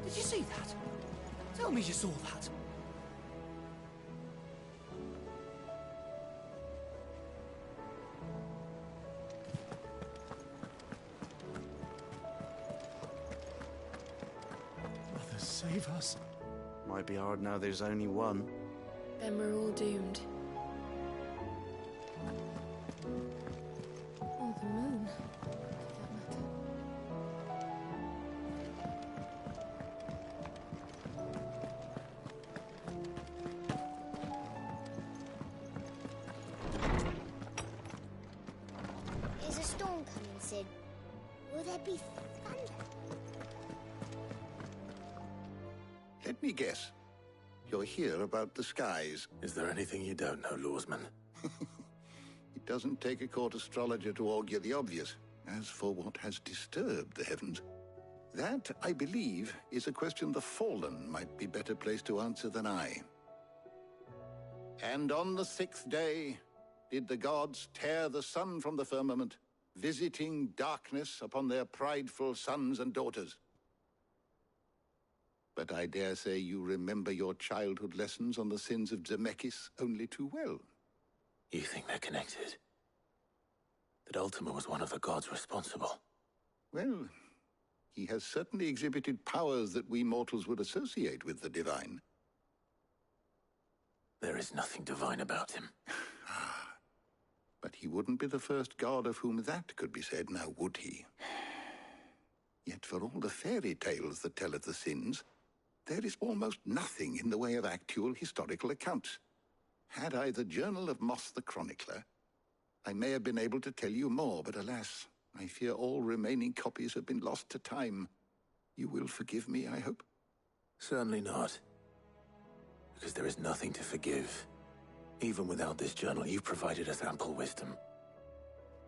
Did you see that? Tell me you saw that. Mother, save us. Might be hard now there's only one. Then we're all doomed. Or the moon, for that matter. There's a storm coming, Sid. Will there be thunder? Let me guess. You're here about the skies. Is there anything you don't know, Lawsman? It doesn't take a court astrologer to augur the obvious. As for what has disturbed the heavens, that, I believe, is a question the Fallen might be better placed to answer than I. And on the 6th day did the gods tear the sun from the firmament, visiting darkness upon their prideful sons and daughters. But I dare say you remember your childhood lessons on the sins of Zemeckis only too well. You think they're connected? That Ultima was one of the gods responsible? Well, he has certainly exhibited powers that we mortals would associate with the divine. There is nothing divine about him. But he wouldn't be the first god of whom that could be said, now would he? Yet for all the fairy tales that tell of the sins, there is almost nothing in the way of actual historical accounts. Had I the Journal of Moss the Chronicler, I may have been able to tell you more, but alas, I fear all remaining copies have been lost to time. You will forgive me, I hope? Certainly not. Because there is nothing to forgive. Even without this journal, you provided us ample wisdom.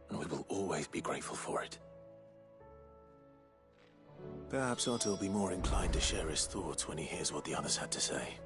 And we will always be grateful for it. Perhaps Otto will be more inclined to share his thoughts when he hears what the others had to say.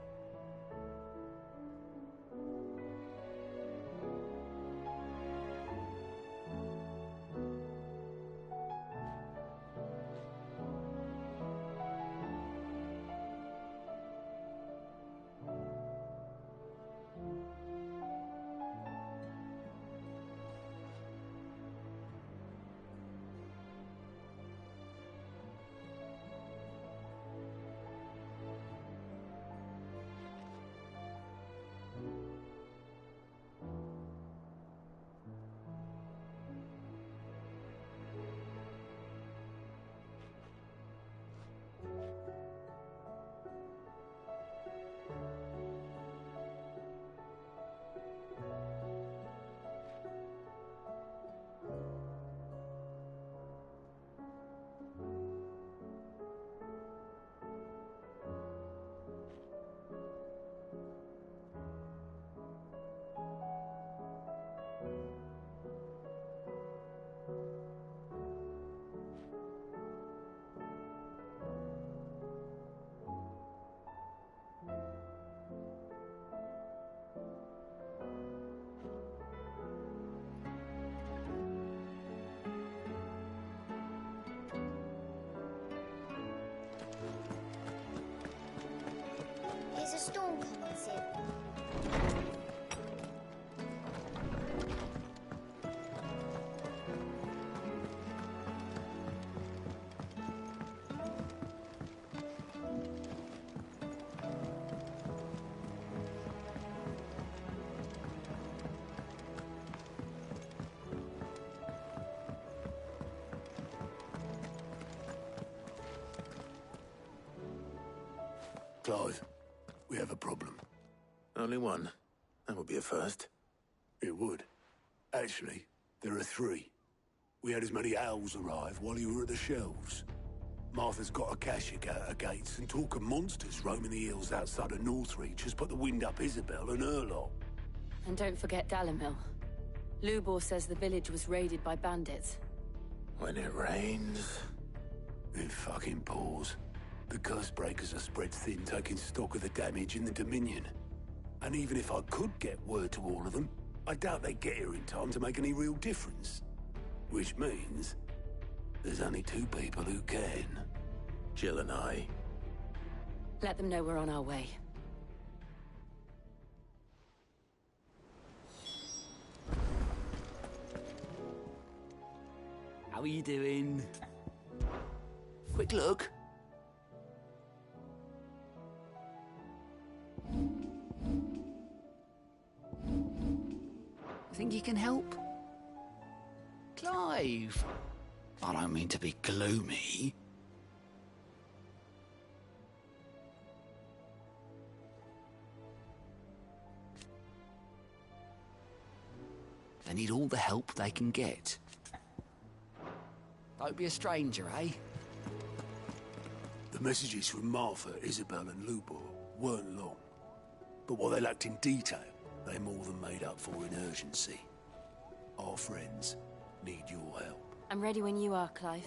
There's a storm coming, Sid. Clive, we have a problem. Only one. That would be a first. It would. Actually, there are 3. We had as many owls arrive while you were at the shelves. Martha's got a Kashyyyk at her gates, and talk of monsters roaming the hills outside of Northreach has put the wind up Isabel and her lot. And don't forget Dalimil. Lubor says the village was raided by bandits. When it rains... It fucking pours. The Cursebreakers are spread thin, taking stock of the damage in the Dominion. And even if I could get word to all of them, I doubt they'd get here in time to make any real difference. Which means there's only 2 people who can. Jill and I. Let them know we're on our way. How are you doing? Quick look. Think you can help? Clive! I don't mean to be gloomy. They need all the help they can get. Don't be a stranger, eh? The messages from Martha, Isabel and Lubor weren't long. But what they lacked in detail, they more than made up for in urgency. Our friends need your help. I'm ready when you are, Clive.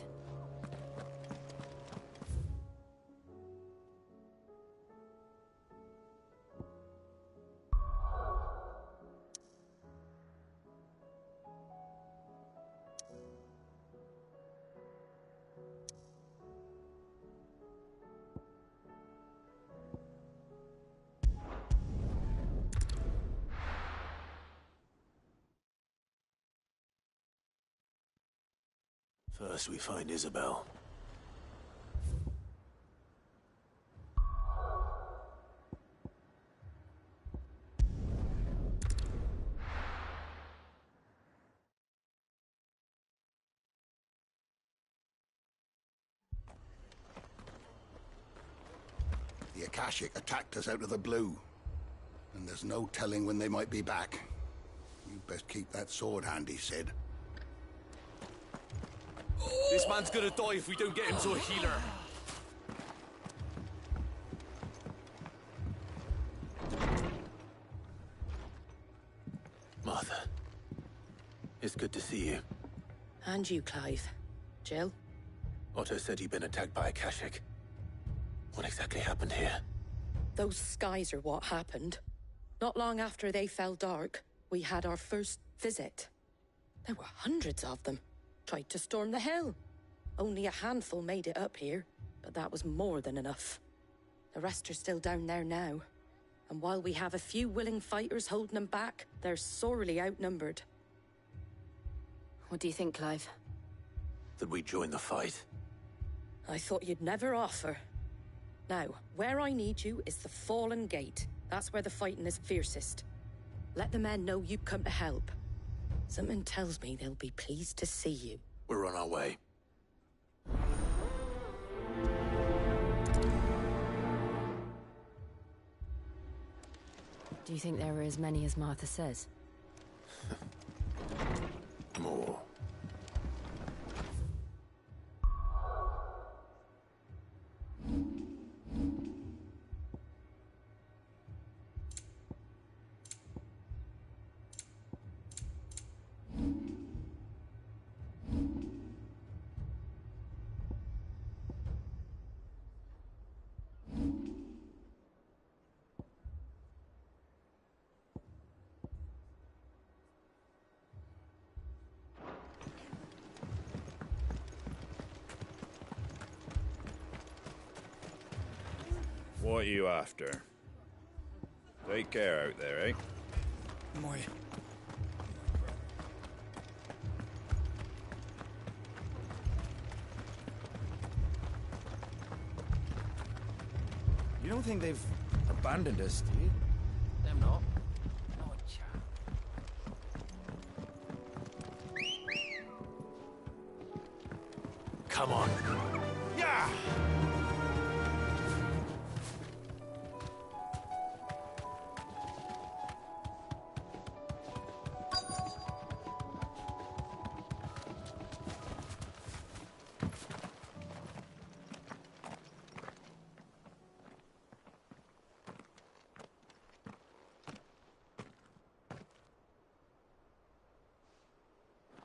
First we find Isabel. The Akashic attacked us out of the blue. And there's no telling when they might be back. You best keep that sword handy, Sid. This man's gonna die if we don't get him to a healer. Martha, it's good to see you. And you, Clive. Jill? Otto said you'd been attacked by Akashic. What exactly happened here? Those skies are what happened. Not long after they fell dark, we had our first visit. There were hundreds of them. Tried to storm the hill. Only a handful made it up here, but that was more than enough. The rest are still down there now. And while we have a few willing fighters holding them back, they're sorely outnumbered. What do you think, Clive? That we join the fight? I thought you'd never offer. Now, where I need you is the Fallen Gate. That's where the fighting is fiercest. Let the men know you've come to help. Something tells me they'll be pleased to see you. We're on our way. Do you think there are as many as Martha says? More. What are you after? Take care out there, eh? Moi. You don't think they've abandoned us, do you? Them not. Come on. Yeah!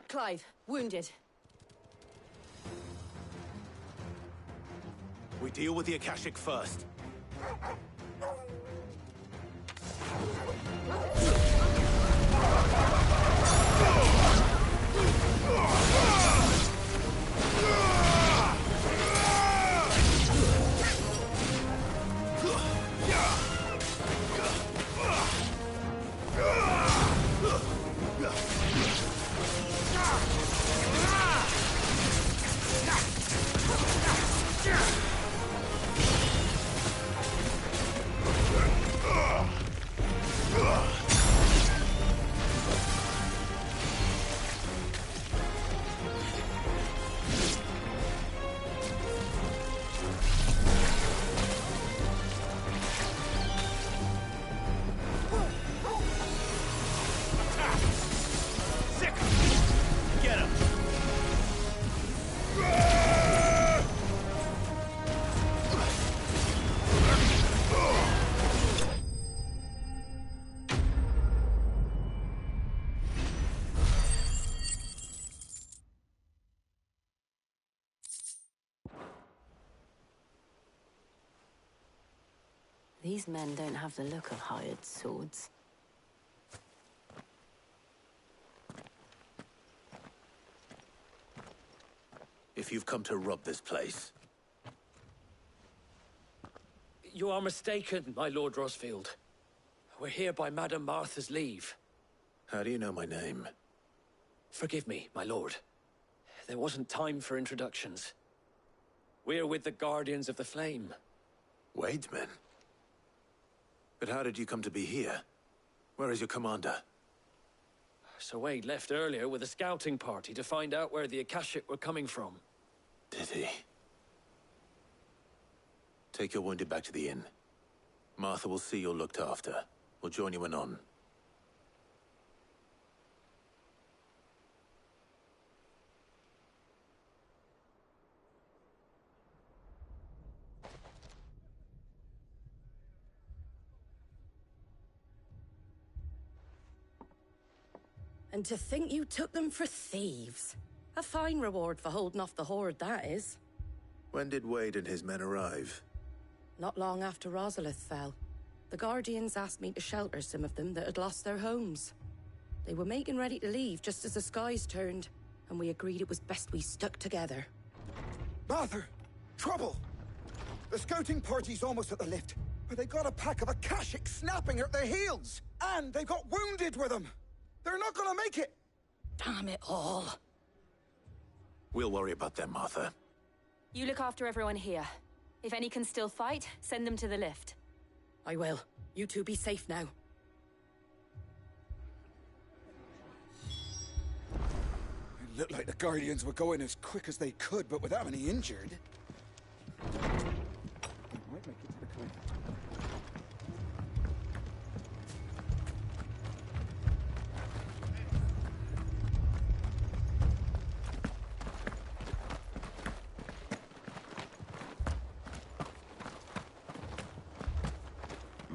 Clive, wounded. We deal with the Akashic first. These men don't have the look of hired swords. If you've come to rob this place... You are mistaken, my Lord Rosfield. We're here by Madame Martha's leave. How do you know my name? Forgive me, my lord. There wasn't time for introductions. We're with the Guardians of the Flame. Wade's men? But how did you come to be here? Where is your commander? Sir Wade left earlier with a scouting party to find out where the Akashic were coming from. Did he? Take your wounded back to the inn. Martha will see you're looked after. We'll join you anon. And to think you took them for thieves. A fine reward for holding off the horde, that is. When did Wade and his men arrive? Not long after Rosalith fell. The Guardians asked me to shelter some of them that had lost their homes. They were making ready to leave just as the skies turned, and we agreed it was best we stuck together. Martha! Trouble! The scouting party's almost at the lift, but they got a pack of Akashic snapping at their heels! And they've got wounded with them! They're not gonna make it! Damn it all. We'll worry about them, Martha. You look after everyone here. If any can still fight, send them to the lift. I will. You two be safe now. It looked like the Guardians were going as quick as they could, but without any injured. They might make it to the cliff.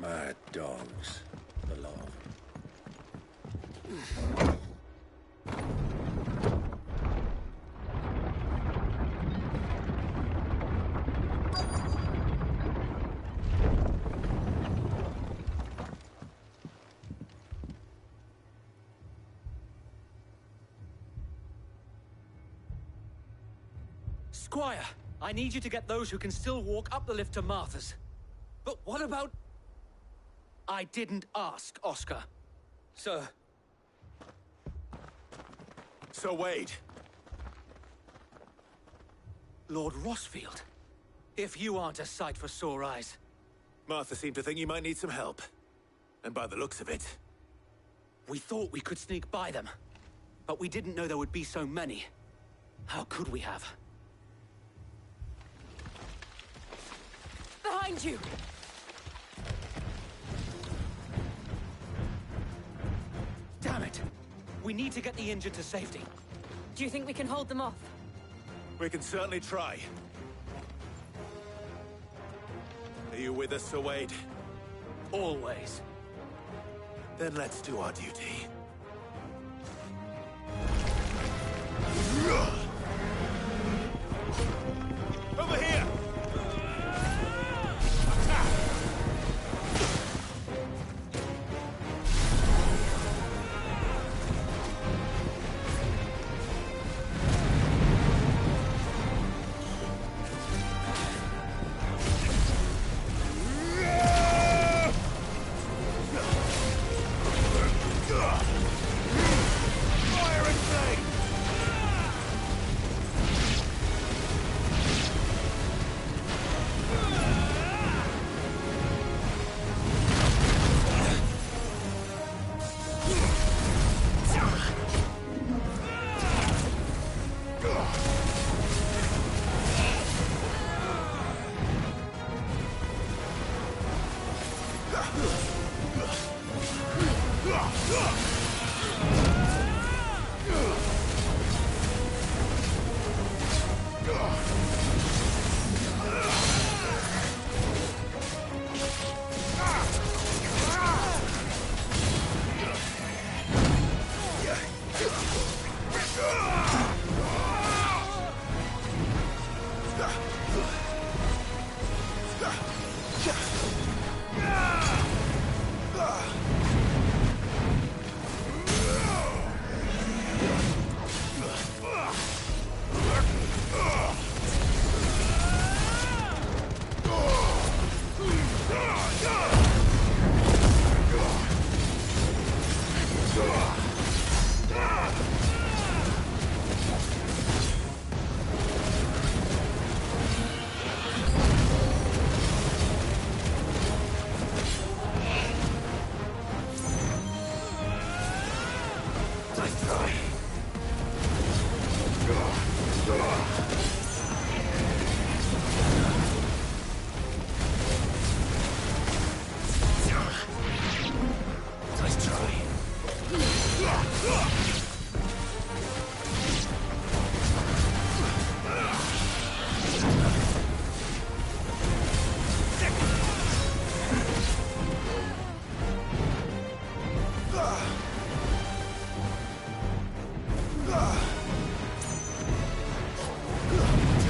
Mad dogs, the lot. Squire, I need you to get those who can still walk up the lift to Martha's. But what about... I didn't ask, Oscar. Sir. Sir Wade. Lord Rosfield. If you aren't a sight for sore eyes. Martha seemed to think you might need some help. And by the looks of it... We thought we could sneak by them. But we didn't know there would be so many. How could we have? Behind you! Damn it! We need to get the injured to safety. Do you think we can hold them off? We can certainly try. Are you with us, Sir Wade? Always. Then let's do our duty. Over here!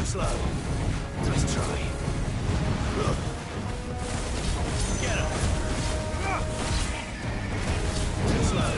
slow. Nice try. Get him! Too slow.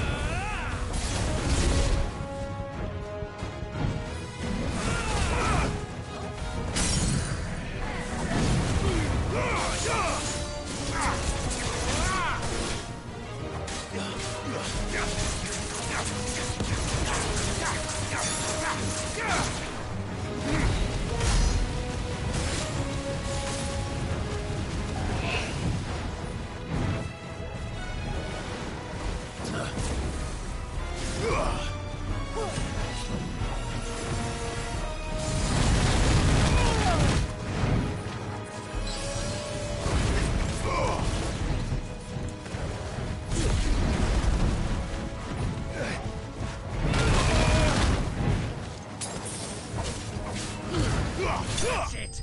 That's it!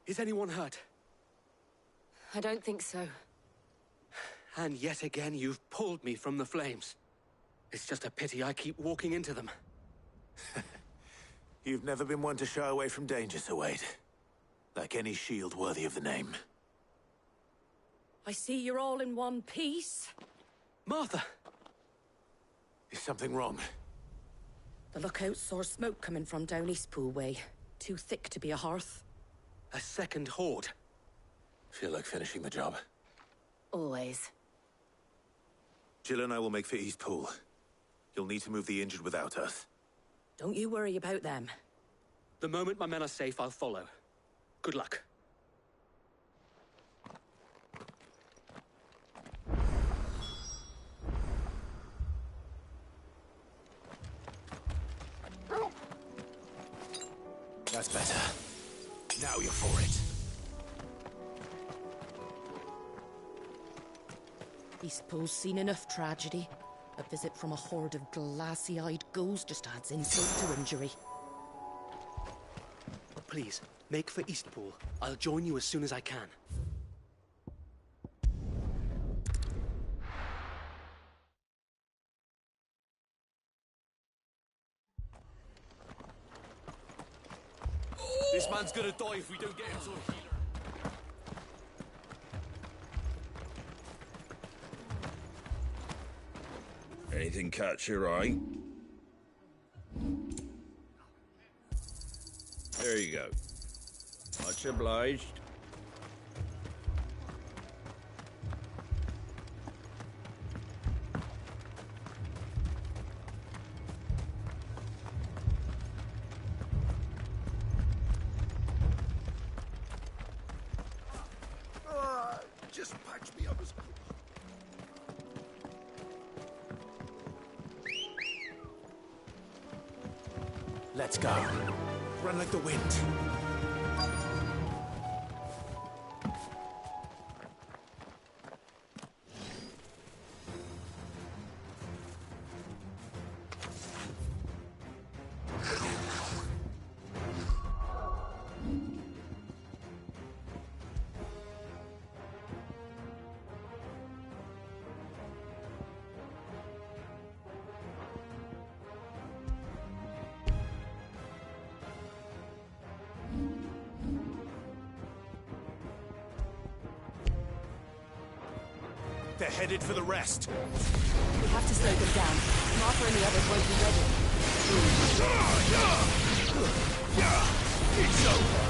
Is anyone hurt? I don't think so. And yet again, you've pulled me from the flames. It's just a pity I keep walking into them. You've never been one to shy away from danger, Sir Wade. Like any shield worthy of the name. I see you're all in one piece. Martha! Is something wrong? The lookout saw smoke coming from down Eastpool way. Too thick to be a hearth. A second horde. Feel like finishing the job. Always. Jill and I will make for Eastpool. You'll need to move the injured without us. Don't you worry about them. The moment my men are safe, I'll follow. Good luck. That's better. Now you're for it. Eastpool's seen enough tragedy. A visit from a horde of glassy-eyed ghouls just adds insult to injury. Please, make for Eastpool. I'll join you as soon as I can. This man's gonna die if we don't get him to a healer. Anything catch your eye? There you go. Much obliged. Just patch me up as quick. Let's go. Run like the wind. They're headed for the rest. We have to slow them down. Martha and the others won't be ready. It's over.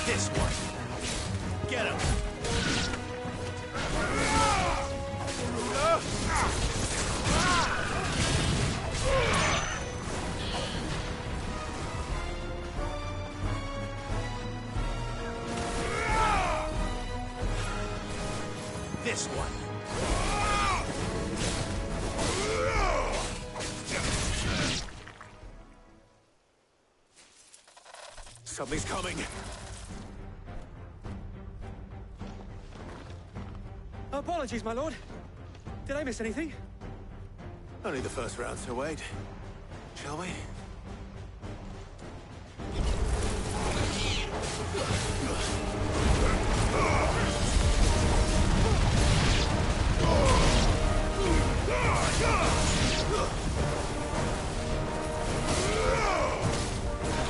This one. Get him. This one. Something's coming. Apologies, my lord. Did I miss anything? Only the first round, Sir Wade. Shall we?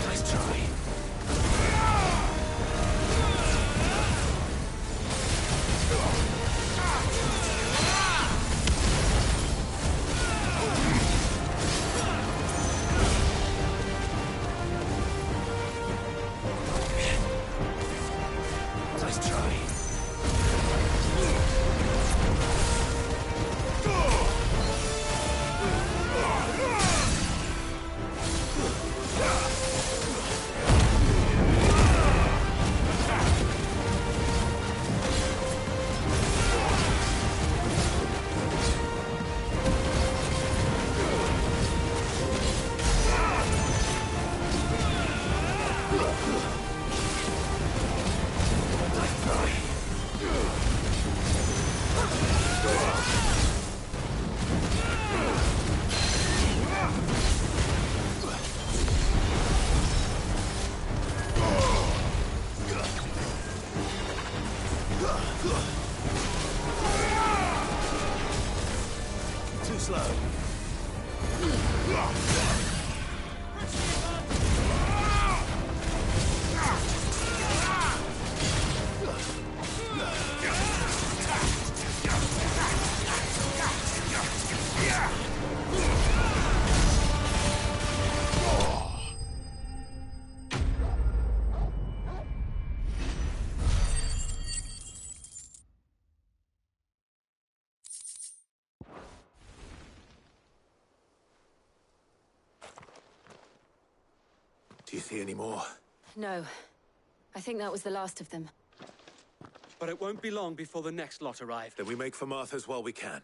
Nice try. Nice try. Too slow. Do you see any more? No. I think that was the last of them. But it won't be long before the next lot arrive. Then we make for Martha's while we can.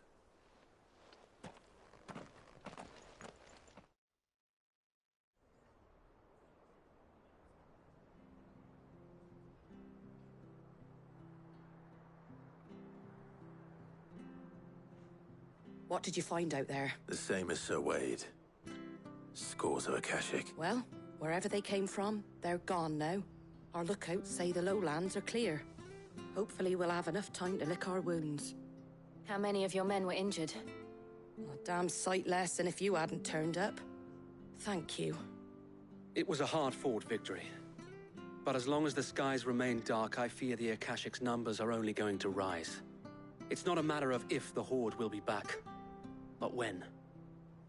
What did you find out there? The same as Sir Wade. Scores of Akashic. Well, wherever they came from, they're gone now. Our lookouts say the lowlands are clear. Hopefully we'll have enough time to lick our wounds. How many of your men were injured? A damn sight less than if you hadn't turned up. Thank you. It was a hard-fought victory. But as long as the skies remain dark, I fear the Akashic's numbers are only going to rise. It's not a matter of if the Horde will be back, but when.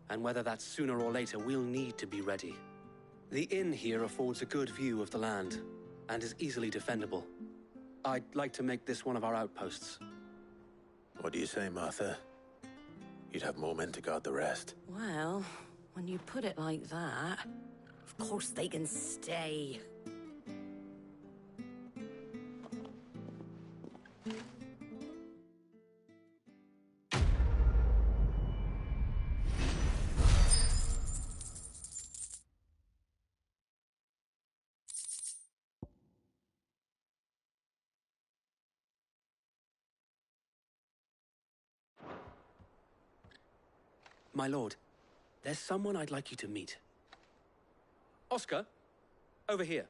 And whether that's sooner or later, we'll need to be ready. The inn here affords a good view of the land, and is easily defendable. I'd like to make this one of our outposts. What do you say, Martha? You'd have more men to guard the rest. Well, when you put it like that, of course they can stay. My lord, there's someone I'd like you to meet. Oscar, over here.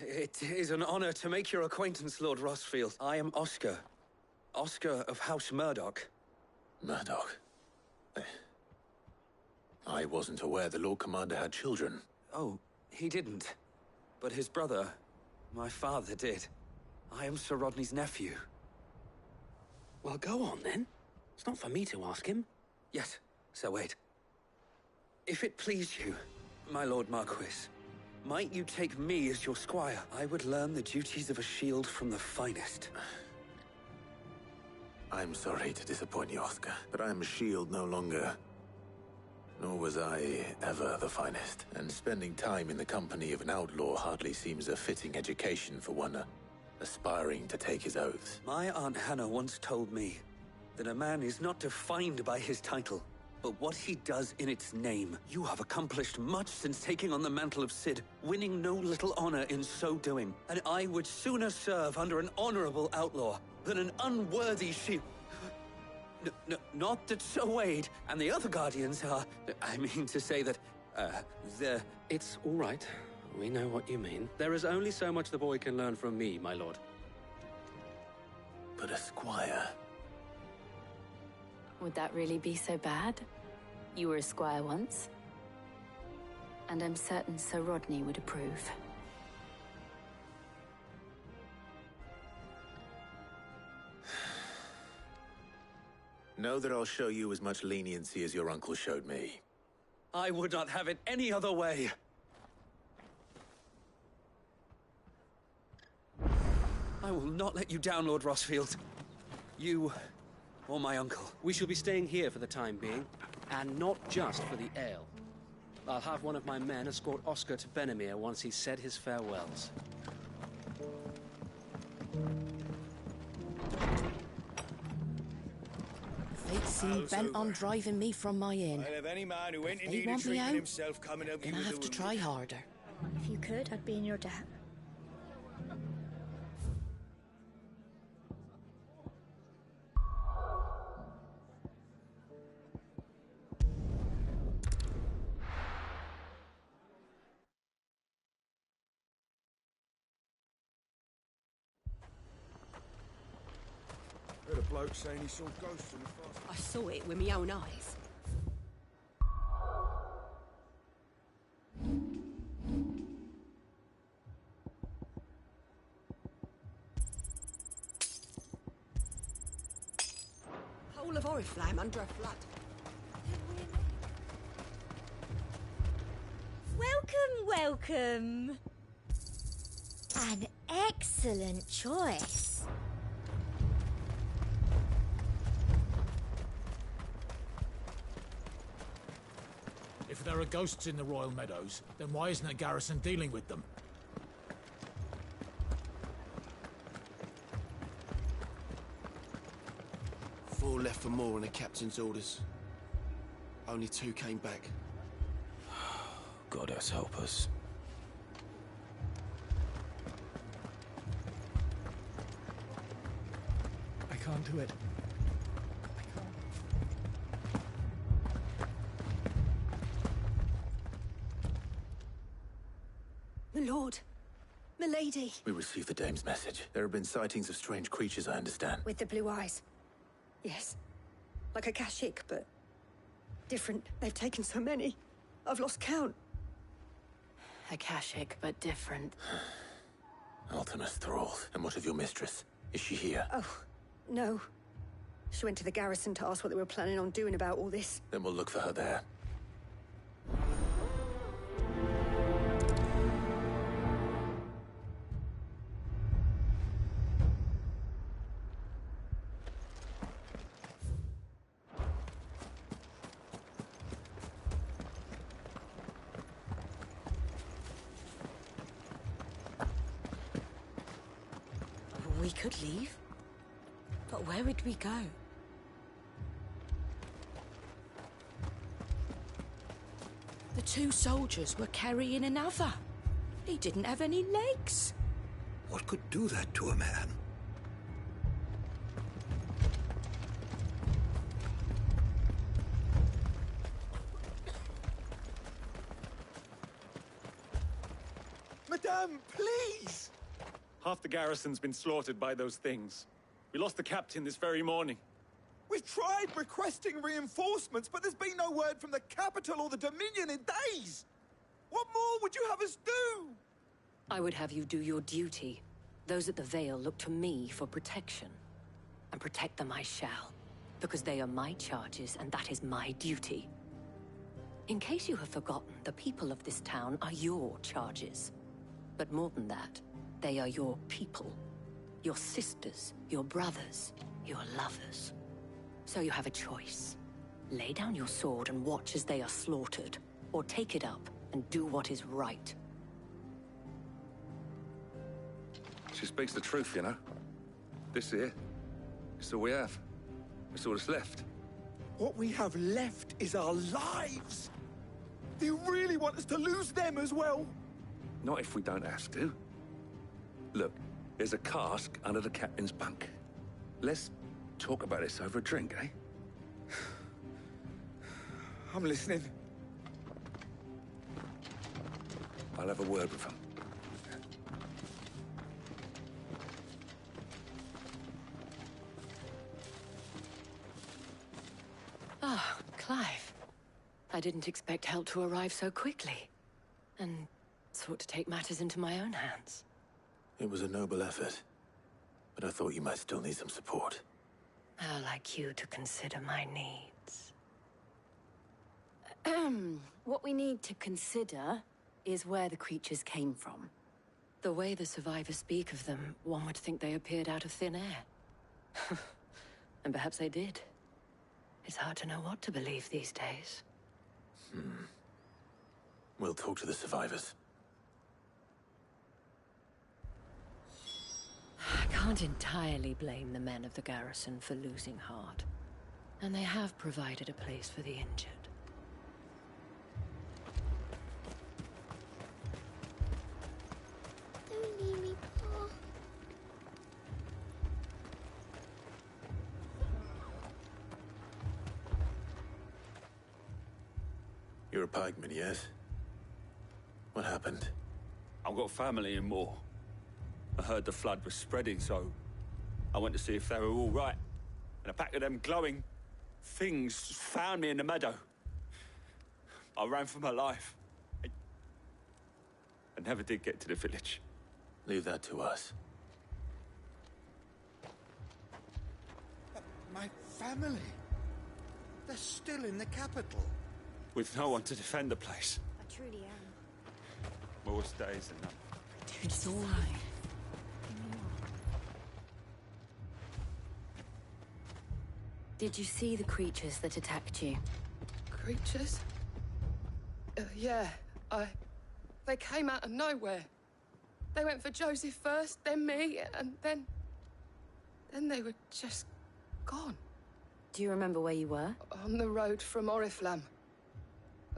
It is an honor to make your acquaintance, Lord Rosfield. I am Oscar. Oscar of House Murdoch. Murdoch? I wasn't aware the Lord Commander had children. Oh, he didn't. But his brother, my father, did. I am Sir Rodney's nephew. Well, go on then. It's not for me to ask him. Yes, Sir Wade. If it please you, my Lord Marquis, might you take me as your squire? I would learn the duties of a shield from the finest. I'm sorry to disappoint you, Oscar, but I am a shield no longer. Nor was I ever the finest, and spending time in the company of an outlaw hardly seems a fitting education for one aspiring to take his oaths. My Aunt Hannah once told me that a man is not defined by his title, but what he does in its name. You have accomplished much since taking on the mantle of Cid, winning no little honor in so doing. And I would sooner serve under an honorable outlaw than an unworthy shield. Not that Sir Wade and the other Guardians are... I mean to say that, they're... It's all right. We know what you mean. There is only so much the boy can learn from me, my lord. But a squire... Would that really be so bad? You were a squire once. And I'm certain Sir Rodney would approve. Know that I'll show you as much leniency as your uncle showed me. I would not have it any other way. I will not let you down, Lord Rossfield. You or my uncle. We shall be staying here for the time being, and not just for the ale. I'll have one of my men escort Oscar to Benimir once he's said his farewells. They'd seem bent on driving me from my inn. I'll have any man who ain't in They need of want me drinking out, himself coming out then I with have a to wound. try harder. If you could, I'd be in your debt. Heard a bloke saying he saw ghosts in the forest. I saw it with my own eyes. Whole of Oriflamme under a flood. Welcome, welcome. An excellent choice. If there are ghosts in the Royal Meadows, then why isn't the garrison dealing with them? Four left for more on the captain's orders. Only 2 came back. Goddess help us. I can't do it. My lord. Milady. We received the dame's message. There have been sightings of strange creatures, I understand. With the blue eyes. Yes. Like a Kashik, but different. They've taken so many. I've lost count. Akashic, but different. Ultimus thralls. And what of your mistress? Is she here? Oh, no. She went to the garrison to ask what they were planning on doing about all this. Then we'll look for her there. We could leave. But where would we go? The 2 soldiers were carrying another. He didn't have any legs. What could do that to a man? Madame, please! Half the garrison's been slaughtered by those things. We lost the captain this very morning. We've tried requesting reinforcements, but there's been no word from the capital or the Dominion in days! What more would you have us do? I would have you do your duty. Those at the Vale look to me for protection. And protect them I shall. because they are my charges, and that is my duty. In case you have forgotten, the people of this town are your charges. But more than that, they are your people. Your sisters, your brothers, your lovers. So you have a choice. Lay down your sword and watch as they are slaughtered, or take it up and do what is right. She speaks the truth, you know. This here, it's all we have. It's all that's left. What we have left is our lives! Do you really want us to lose them as well? Not if we don't have to. Look, there's a cask under the captain's bunk. Let's talk about this over a drink, eh? I'm listening. I'll have a word with him. Ah, Clive. I didn't expect help to arrive so quickly. And sought to take matters into my own hands. It was a noble effort, but I thought you might still need some support. How like you to consider my needs. What we need to consider is where the creatures came from. The way the survivors speak of them, one would think they appeared out of thin air. And perhaps they did. It's hard to know what to believe these days. We'll talk to the survivors. I can't entirely blame the men of the garrison for losing heart. And they have provided a place for the injured. Don't leave me, Pa. You're a pikeman, yes? What happened? I've got family in Moor. I heard the flood was spreading, so I went to see if they were all right. And a pack of them glowing things found me in the meadow. I ran for my life. I never did get to the village. Leave that to us. My family. They're still in the capital. With no one to defend the place. I truly am. More days than none. Dude, it's all right. Did you see the creatures that attacked you? Creatures? Yeah, They came out of nowhere. They went for Joseph first, then me, and then they were just gone. Do you remember where you were? On the road from Oriflamme.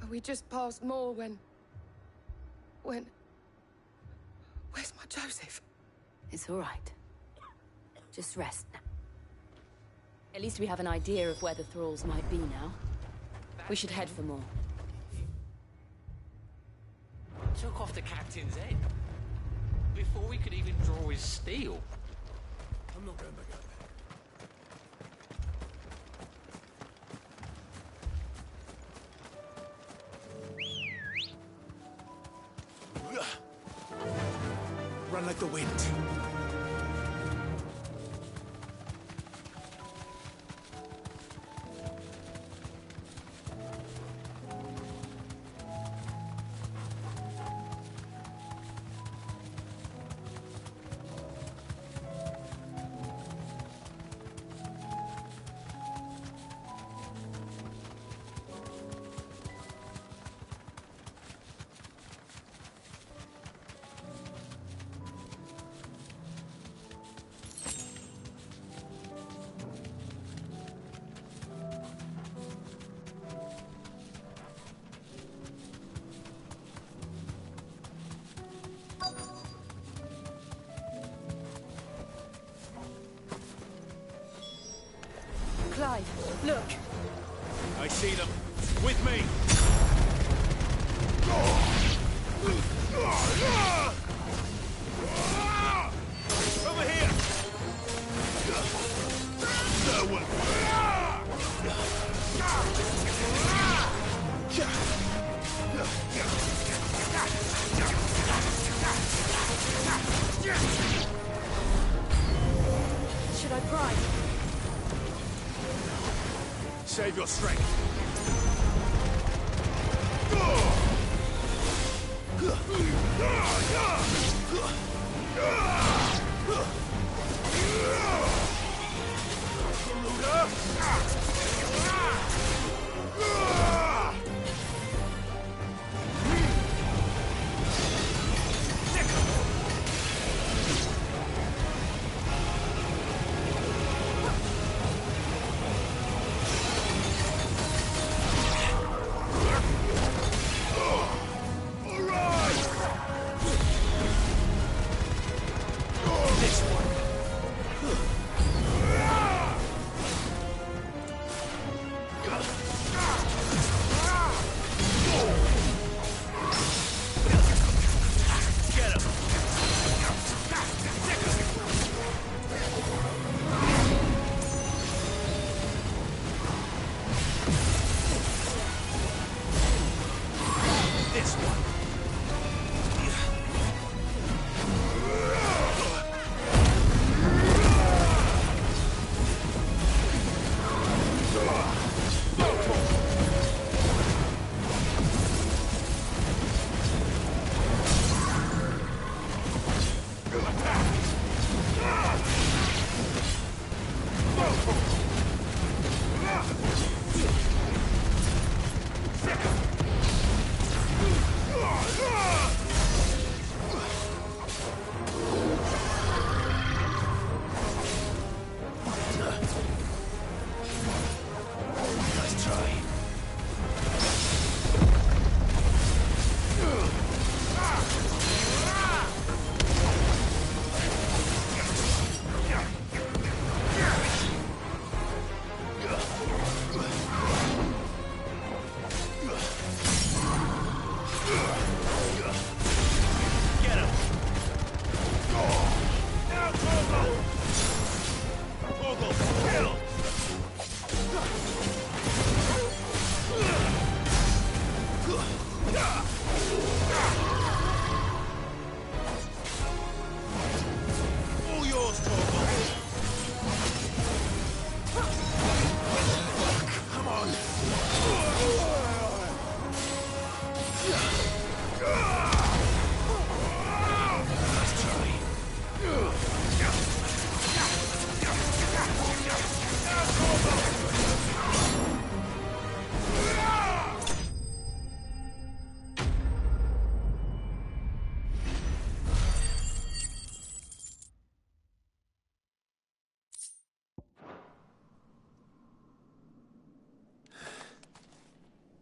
We just passed Moor when... Where's my Joseph? It's all right. Just rest now. At least we have an idea of where the thralls might be now. We should head for more. Took off the captain's head before we could even draw his steel. I'm not going back out there. Run like the wind. Clive, look. I see them. With me. Over here. No one. Should I pry? of your strength.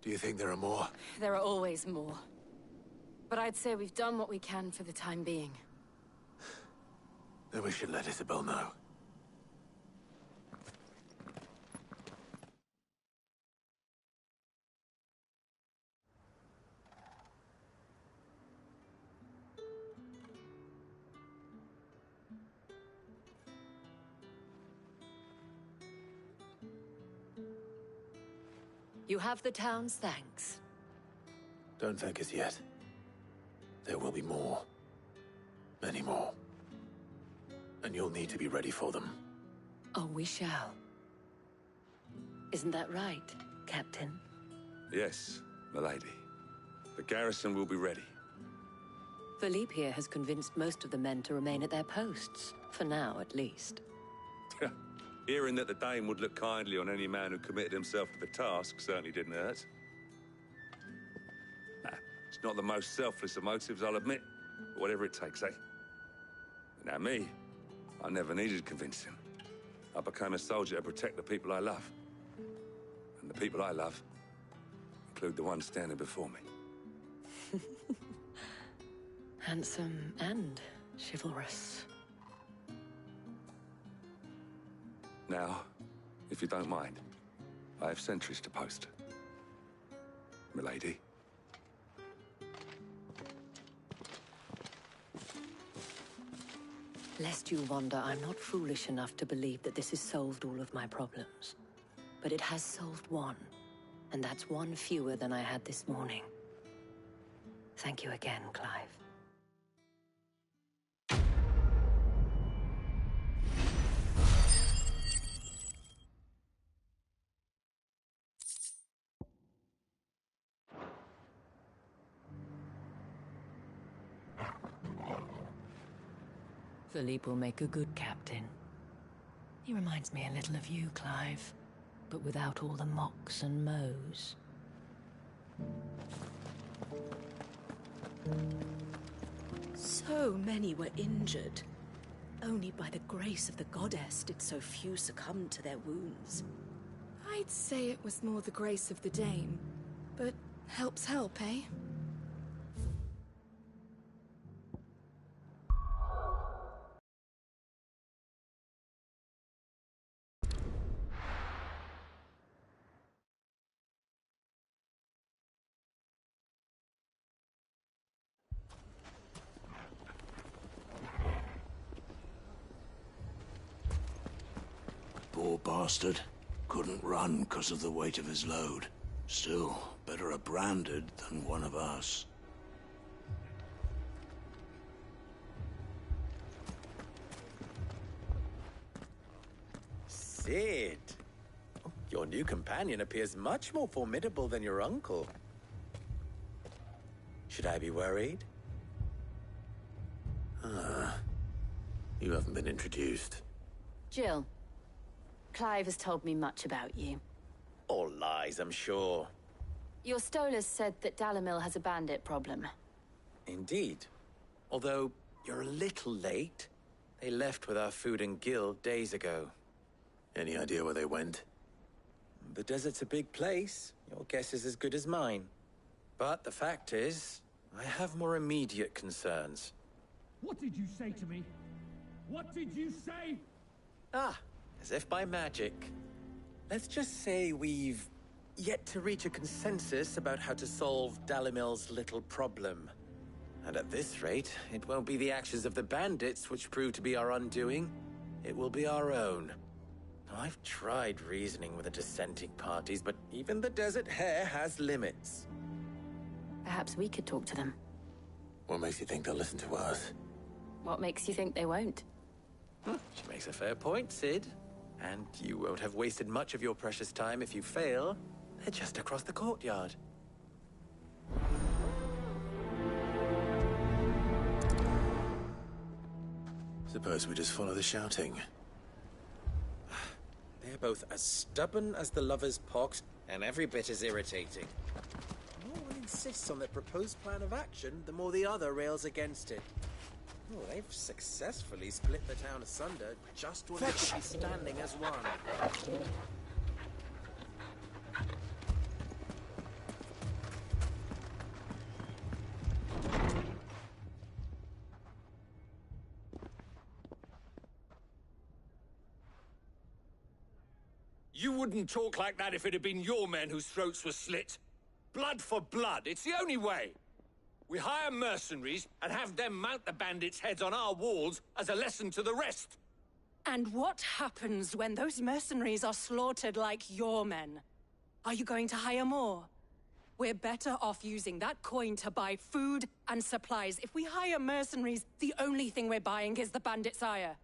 Do you think there are more? There are always more. But I'd say we've done what we can for the time being. Then we should let Isabel know. You have the town's thanks. Don't thank us yet. There will be more. Many more. And you'll need to be ready for them. Oh, we shall. Isn't that right, Captain? Yes, milady. The garrison will be ready. Philippe here has convinced most of the men to remain at their posts. For now, at least. Hearing that the Dane would look kindly on any man who committed himself to the task certainly didn't hurt. It's not the most selfless of motives, I'll admit. But whatever it takes, eh? Now me, I never needed convincing. I became a soldier to protect the people I love. And the people I love include the ones standing before me. Handsome and chivalrous. Now, if you don't mind, I have sentries to post. Milady. Lest you wonder, I'm not foolish enough to believe that this has solved all of my problems. But it has solved one, and that's one fewer than I had this morning. Thank you again, Clive. Philippe will make a good captain. He reminds me a little of you, Clive, but without all the mocks and mows. So many were injured. Only by the grace of the goddess did so few succumb to their wounds. I'd say it was more the grace of the dame. But help's help, eh? Poor bastard. Couldn't run because of the weight of his load. Still, better a branded than one of us. Cid! Your new companion appears much more formidable than your uncle. Should I be worried? You haven't been introduced. Jill. Clive has told me much about you. All lies, I'm sure. Your Stolas said that Dalimil has a bandit problem. Indeed. Although, you're a little late. They left with our food and guild days ago. Any idea where they went? The desert's a big place. Your guess is as good as mine. But the fact is, I have more immediate concerns. What did you say to me? What did you say? Ah, as if by magic. Let's just say we've yet to reach a consensus about how to solve Dalimil's little problem. And at this rate, it won't be the actions of the bandits which prove to be our undoing. It will be our own. Now, I've tried reasoning with the dissenting parties, but even the Desert Hare has limits. Perhaps we could talk to them. What makes you think they'll listen to us? What makes you think they won't? She makes a fair point, Cid. And you won't have wasted much of your precious time if you fail. They're just across the courtyard. Suppose we just follow the shouting. They're both as stubborn as the lover's pox, and every bit as irritating. The more one insists on their proposed plan of action, the more the other rails against it. Oh, they've successfully split the town asunder just when we should be standing as one. You wouldn't talk like that if it had been your men whose throats were slit. Blood for blood, it's the only way. We hire mercenaries and have them mount the bandits' heads on our walls as a lesson to the rest. And what happens when those mercenaries are slaughtered like your men? Are you going to hire more? We're better off using that coin to buy food and supplies. If we hire mercenaries, the only thing we're buying is the bandits' ire.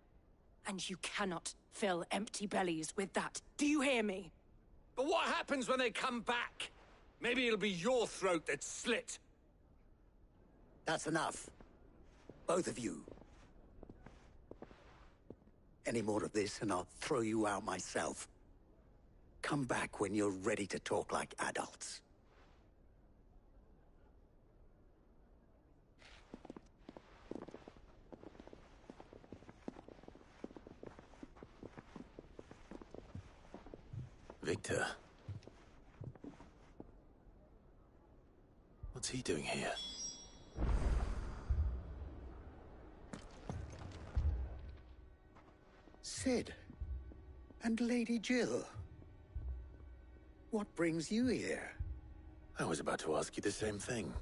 And you cannot fill empty bellies with that. Do you hear me? But what happens when they come back? Maybe it'll be your throat that's slit. That's enough. Both of you. Any more of this and I'll throw you out myself. Come back when you're ready to talk like adults. Victor. What's he doing here? Cid. And Lady Jill. What brings you here? I was about to ask you the same thing.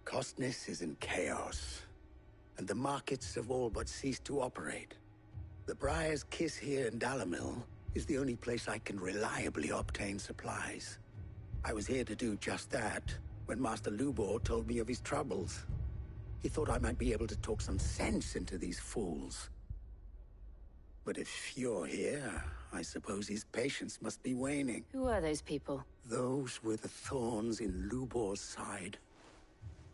Costness is in chaos, and the markets have all but ceased to operate. The Briar's Kiss here in Dalimil is the only place I can reliably obtain supplies. I was here to do just that when Master Lubor told me of his troubles. He thought I might be able to talk some sense into these fools. But if you're here, I suppose his patience must be waning. Who are those people? Those were the thorns in Lubor's side.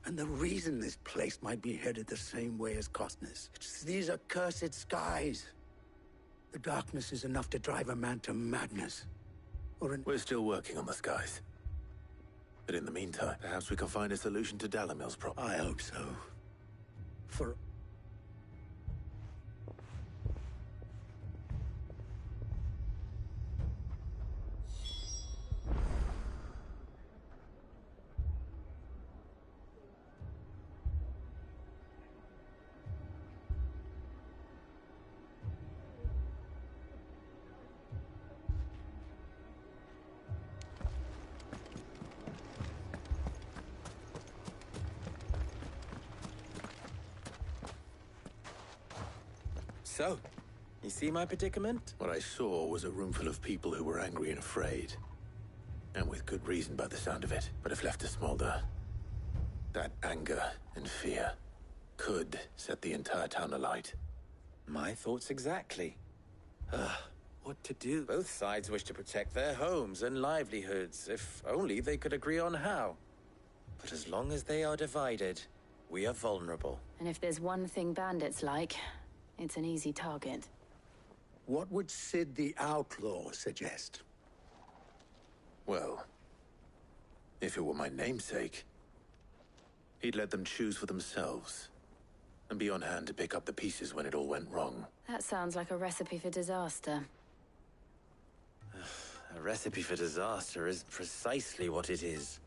And the reason this place might be headed the same way as Costner's, it's these accursed skies. The darkness is enough to drive a man to madness. We're still working on the skies. But in the meantime, perhaps we can find a solution to Dalimil's problem. I hope so. For... So, you see my predicament? What I saw was a room full of people who were angry and afraid. And with good reason by the sound of it. But if left to smolder, that anger and fear could set the entire town alight. My thoughts exactly. What to do? Both sides wish to protect their homes and livelihoods, if only they could agree on how. But as long as they are divided, we are vulnerable. And if there's one thing bandits like, it's an easy target. What would Sid the Outlaw suggest? Well, if it were my namesake, he'd let them choose for themselves and be on hand to pick up the pieces when it all went wrong. That sounds like a recipe for disaster. A recipe for disaster is precisely what it is.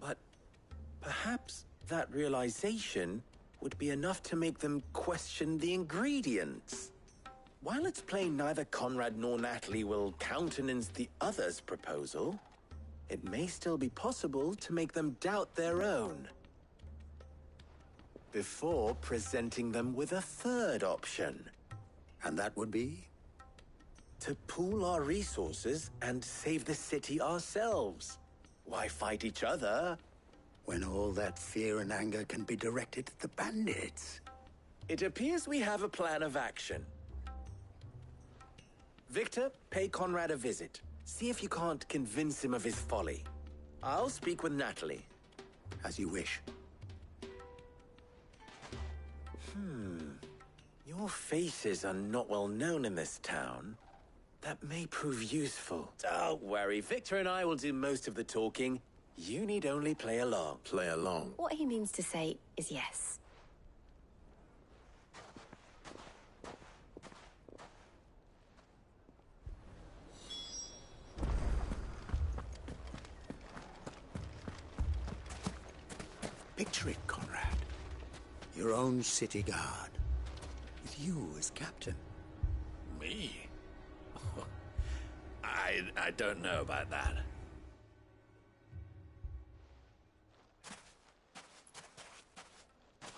But perhaps that realization would be enough to make them question the ingredients. While it's plain neither Conrad nor Natalie will countenance the other's proposal, it may still be possible to make them doubt their own before presenting them with a third option. And that would be? To pool our resources and save the city ourselves. Why fight each other when all that fear and anger can be directed at the bandits? It appears we have a plan of action. Victor, pay Conrad a visit. See if you can't convince him of his folly. I'll speak with Natalie. As you wish. Your faces are not well known in this town. That may prove useful. Don't worry, Victor and I will do most of the talking. You need only play along. Play along? What he means to say is yes. Picture it, Conrad. Your own city guard. With you as captain. Me? I don't know about that.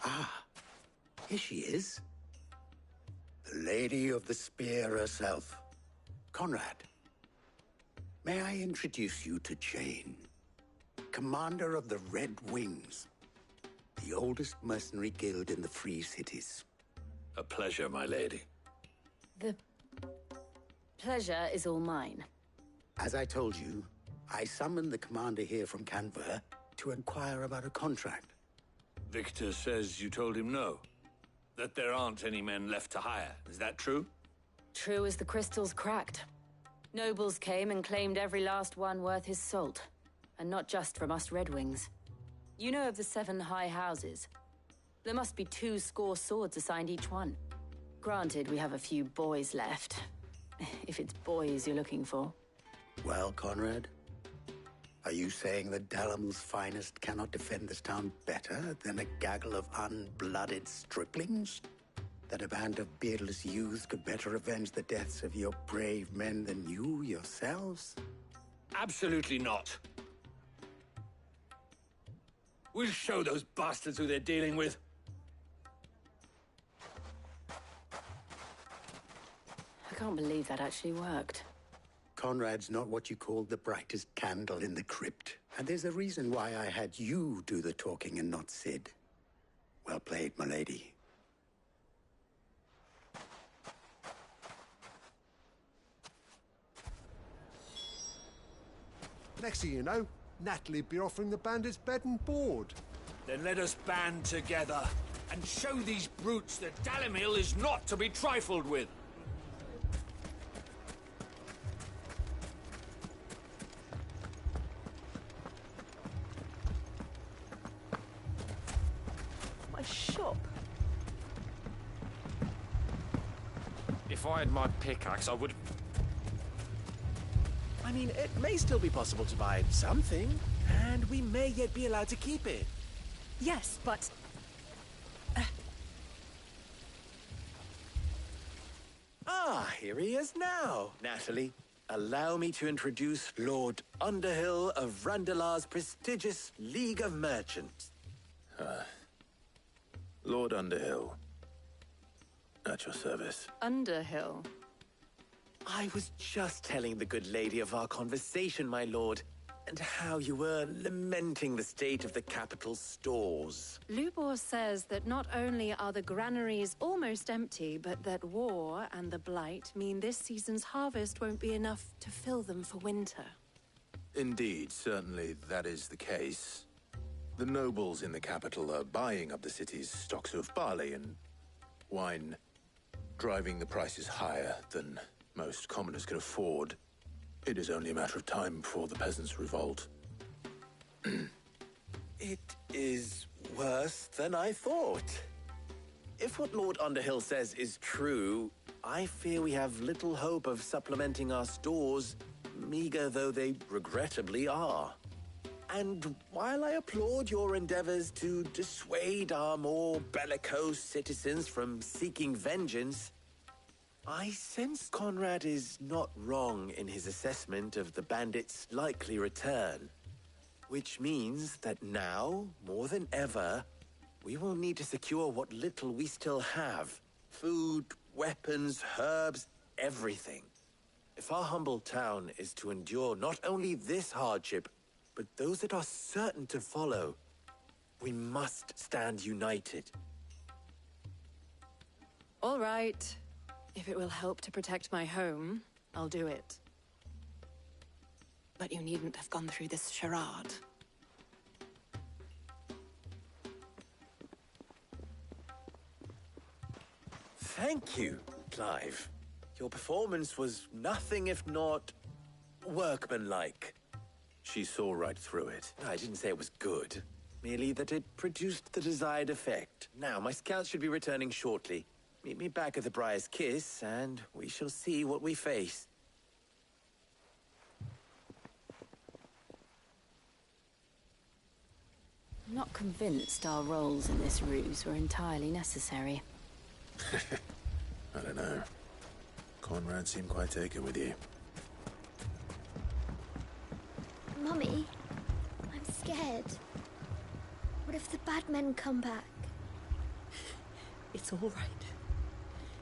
Ah, here she is. The Lady of the Spear herself. Conrad, may I introduce you to Jane, commander of the Red Wings, the oldest mercenary guild in the Free Cities. A pleasure, my lady. The pleasure is all mine. As I told you, I summoned the commander here from Canver to inquire about a contract. Victor says you told him no. That there aren't any men left to hire. Is that true? True as the crystals cracked. Nobles came and claimed every last one worth his salt. And not just from us Red Wings. You know of the 7 high houses. There must be 2 swords assigned each one. Granted, we have a few boys left. If it's boys you're looking for. Well, Conrad, are you saying that Dalimil's finest cannot defend this town better than a gaggle of unblooded striplings? That a band of beardless youths could better avenge the deaths of your brave men than you yourselves? Absolutely not. We'll show those bastards who they're dealing with. I can't believe that actually worked. Conrad's not what you call the brightest candle in the crypt. And there's a reason why I had you do the talking and not Sid. Well played, my lady. Next thing you know, Natalie'd be offering the bandits bed and board. Then let us band together and show these brutes that Dalimil is not to be trifled with. My shop. If I had my pickaxe, I would... I mean, it may still be possible to buy something, and we may yet be allowed to keep it. Yes, but... Ah, here he is now. Natalie, allow me to introduce Lord Underhill of Randalar's prestigious League of Merchants. Lord Underhill. At your service. Underhill? I was just telling the good lady of our conversation, my lord, and how you were lamenting the state of the capital's stores. Lubor says that not only are the granaries almost empty, but that war and the Blight mean this season's harvest won't be enough to fill them for winter. Indeed, certainly that is the case. The nobles in the capital are buying up the city's stocks of barley and wine, driving the prices higher than most commoners can afford. It is only a matter of time before the peasants revolt. It is worse than I thought. If what Lord Underhill says is true, I fear we have little hope of supplementing our stores, meager though they regrettably are. And while I applaud your endeavors to dissuade our more bellicose citizens from seeking vengeance, I sense Conrad is not wrong in his assessment of the bandits' likely return. Which means that now, more than ever, we will need to secure what little we still have. Food, weapons, herbs, everything. If our humble town is to endure not only this hardship, but those that are certain to follow, we must stand united. All right. If it will help to protect my home, I'll do it. But you needn't have gone through this charade. Thank you, Clive. Your performance was nothing if not workmanlike. She saw right through it. I didn't say it was good, merely that it produced the desired effect. Now, my scouts should be returning shortly. Meet me back at the Briar's Kiss, and we shall see what we face. I'm not convinced our roles in this ruse were entirely necessary. I don't know. Conrad seemed quite taken with you. Mummy, I'm scared. What if the bad men come back? It's all right.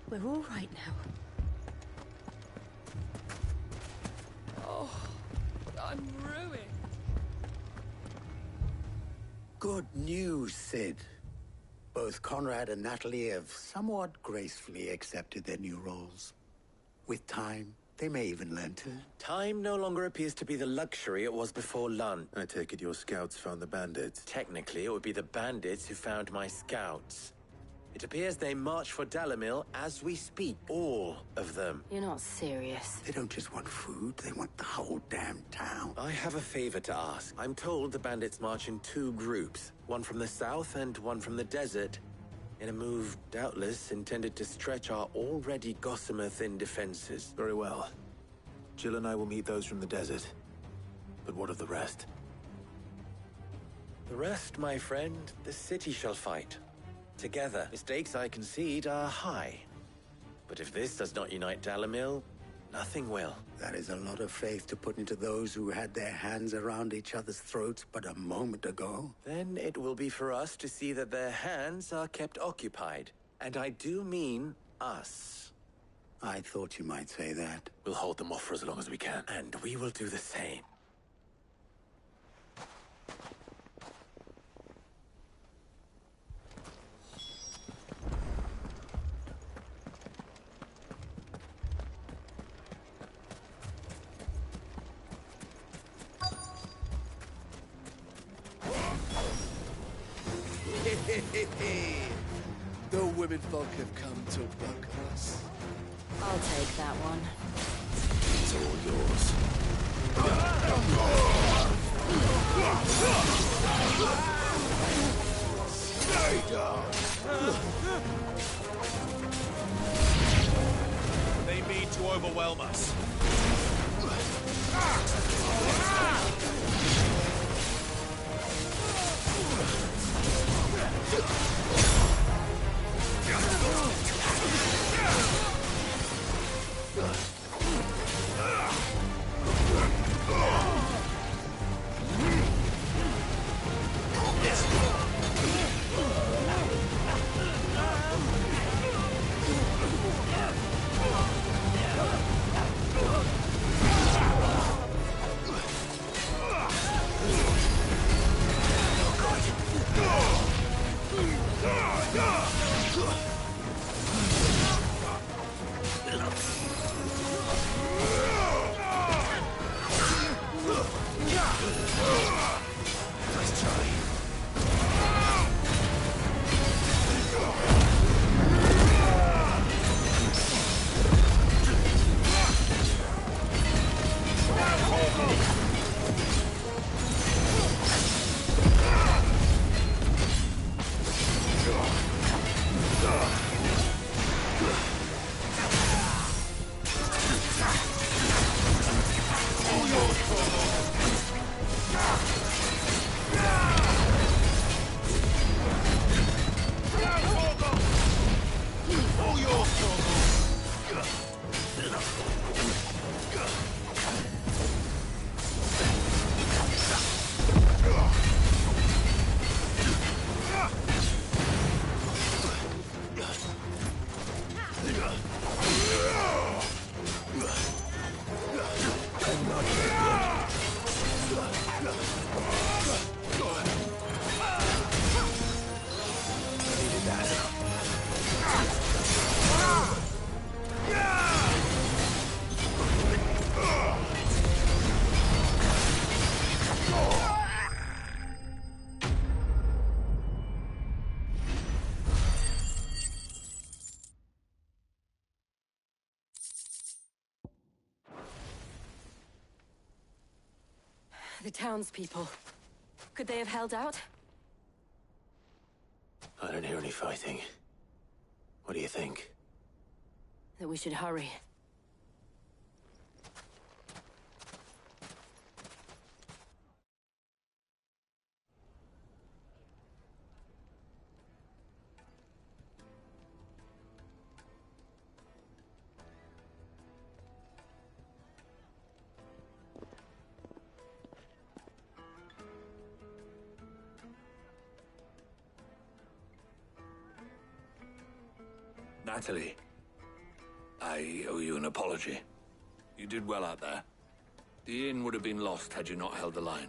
We're all right now. Oh, I'm ruined. Good news, Sid. Both Conrad and Natalie have somewhat gracefully accepted their new roles. With time, they may even learn to... Time no longer appears to be the luxury it was before Lund. I take it your scouts found the bandits? Technically, it would be the bandits who found my scouts. It appears they march for Dalimil as we speak. All of them. You're not serious. They don't just want food, they want the whole damn town. I have a favor to ask. I'm told the bandits march in 2 groups. One from the south and one from the desert. In a move, doubtless, intended to stretch our already gossamer-thin defenses. Very well. Jill and I will meet those from the desert. But what of the rest? The rest, my friend, the city shall fight. Together, the stakes I concede are high. But if this does not unite Dalimil, nothing will. That is a lot of faith to put into those who had their hands around each other's throats but a moment ago. Then it will be for us to see that their hands are kept occupied. And I do mean us. I thought you might say that. We'll hold them off for as long as we can. And we will do the same. The women folk have come to buck us. I'll take that one. It's all yours. Stay down! They mean to overwhelm us. The townspeople. Could they have held out? I don't hear any fighting. What do you think? That we should hurry. Natalie, I owe you an apology. You did well out there. The inn would have been lost had you not held the line.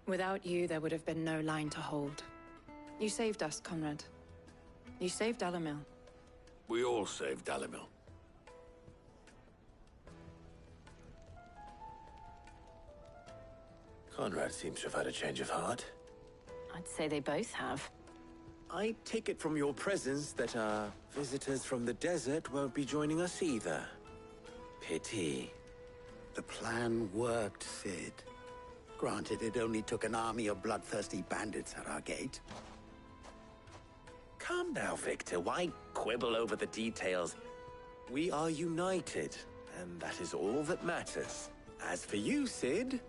Without you, there would have been no line to hold. You saved us, Conrad. You saved Dalimil. We all saved Dalimil. Conrad seems to have had a change of heart. I'd say they both have. I take it from your presence that our visitors from the desert won't be joining us either. Pity. The plan worked, Sid. Granted, it only took an army of bloodthirsty bandits at our gate. Calm now, Victor. Why quibble over the details? We are united, and that is all that matters. As for you, Sid,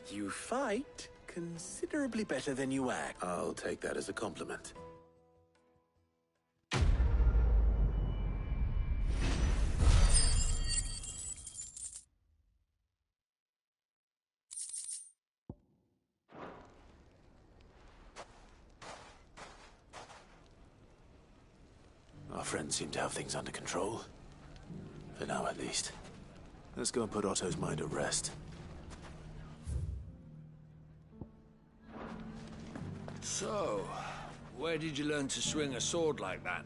you fight considerably better than you act. I'll take that as a compliment. Our friends seem to have things under control. For now, at least. Let's go and put Otto's mind at rest. So, where did you learn to swing a sword like that?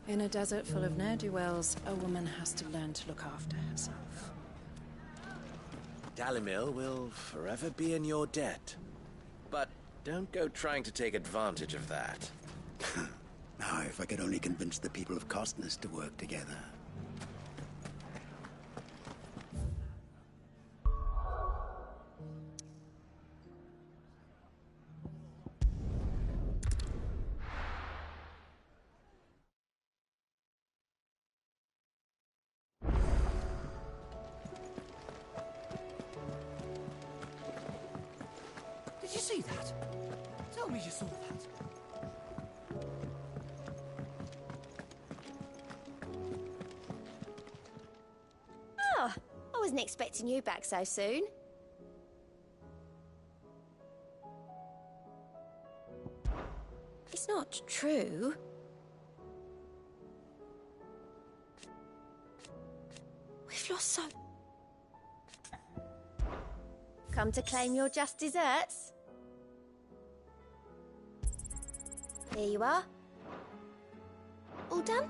In a desert full of ne'er-do-wells, a woman has to learn to look after herself. Dalimil will forever be in your debt. But Don't go trying to take advantage of that. Now, if I could only convince the people of Costness to work together. Did you see that? Tell me you saw that. Ah, I wasn't expecting you back so soon. It's not true. We've lost so... Come to claim your just desserts? Here you are. All done?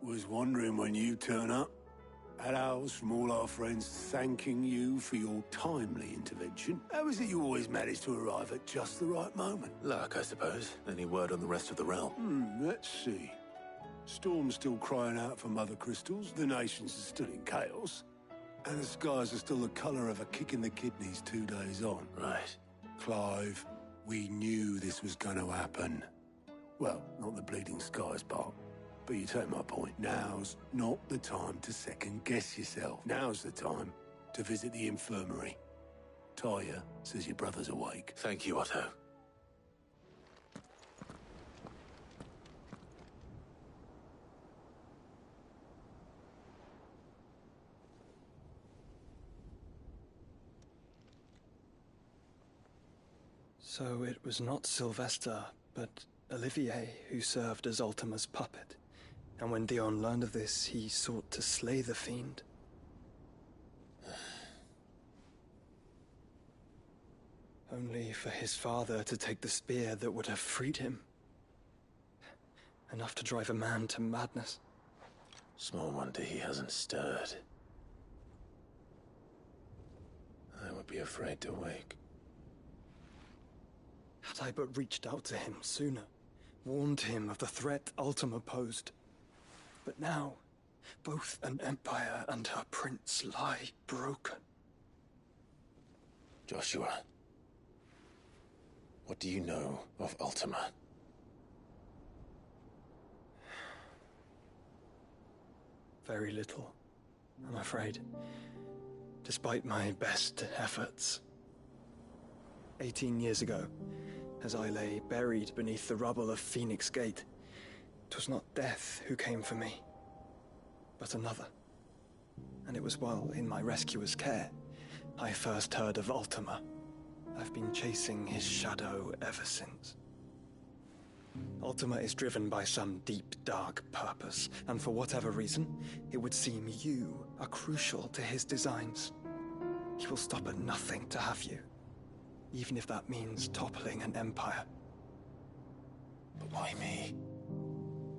Was wondering when you turn up. Had owls from all our friends thanking you for your timely intervention. How is it you always manage to arrive at just the right moment? Luck, I suppose. Any word on the rest of the realm? Let's see. Storm's still crying out for Mother Crystals, the nations are still in chaos, and the skies are still the colour of a kick in the kidneys 2 days on. Right. Clive, we knew this was going to happen. Well, not the bleeding skies part. But you take my point. Now's not the time to second-guess yourself. Now's the time to visit the infirmary. Talia says your brother's awake. Thank you, Otto. So it was not Sylvester, but Olivier who served as Ultima's puppet. And when Dion learned of this, he sought to slay the fiend. Only for his father to take the spear that would have freed him. Enough to drive a man to madness. Small wonder he hasn't stirred. I would be afraid to wake. Had I but reached out to him sooner, warned him of the threat Ultima posed. But now, both an empire and her prince lie broken. Joshua, what do you know of Ultima? Very little, I'm afraid. Despite my best efforts. 18 years ago, as I lay buried beneath the rubble of Phoenix Gate, was not death who came for me, but another. And it was while in my rescuer's care I first heard of Ultima. I've been chasing his shadow ever since. Ultima is driven by some deep, dark purpose, and for whatever reason, it would seem you are crucial to his designs. He will stop at nothing to have you, even if that means toppling an empire. But why me?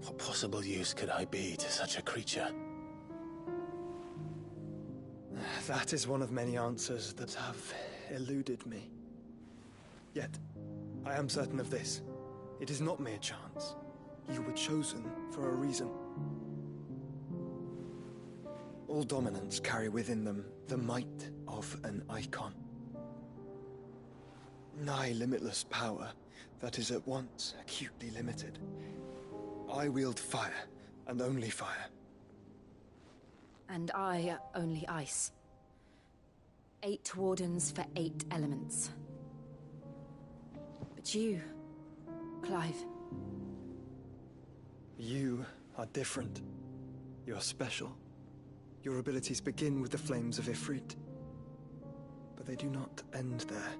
What possible use could I be to such a creature? That is one of many answers that have eluded me. Yet, I am certain of this. It is not mere chance. You were chosen for a reason. All dominants carry within them the might of an icon. Nigh limitless power that is at once acutely limited. I wield fire, and only fire. And I only ice. 8 wardens for 8 elements. But you, Clive. You are different. You're special. Your abilities begin with the flames of Ifrit. But they do not end there.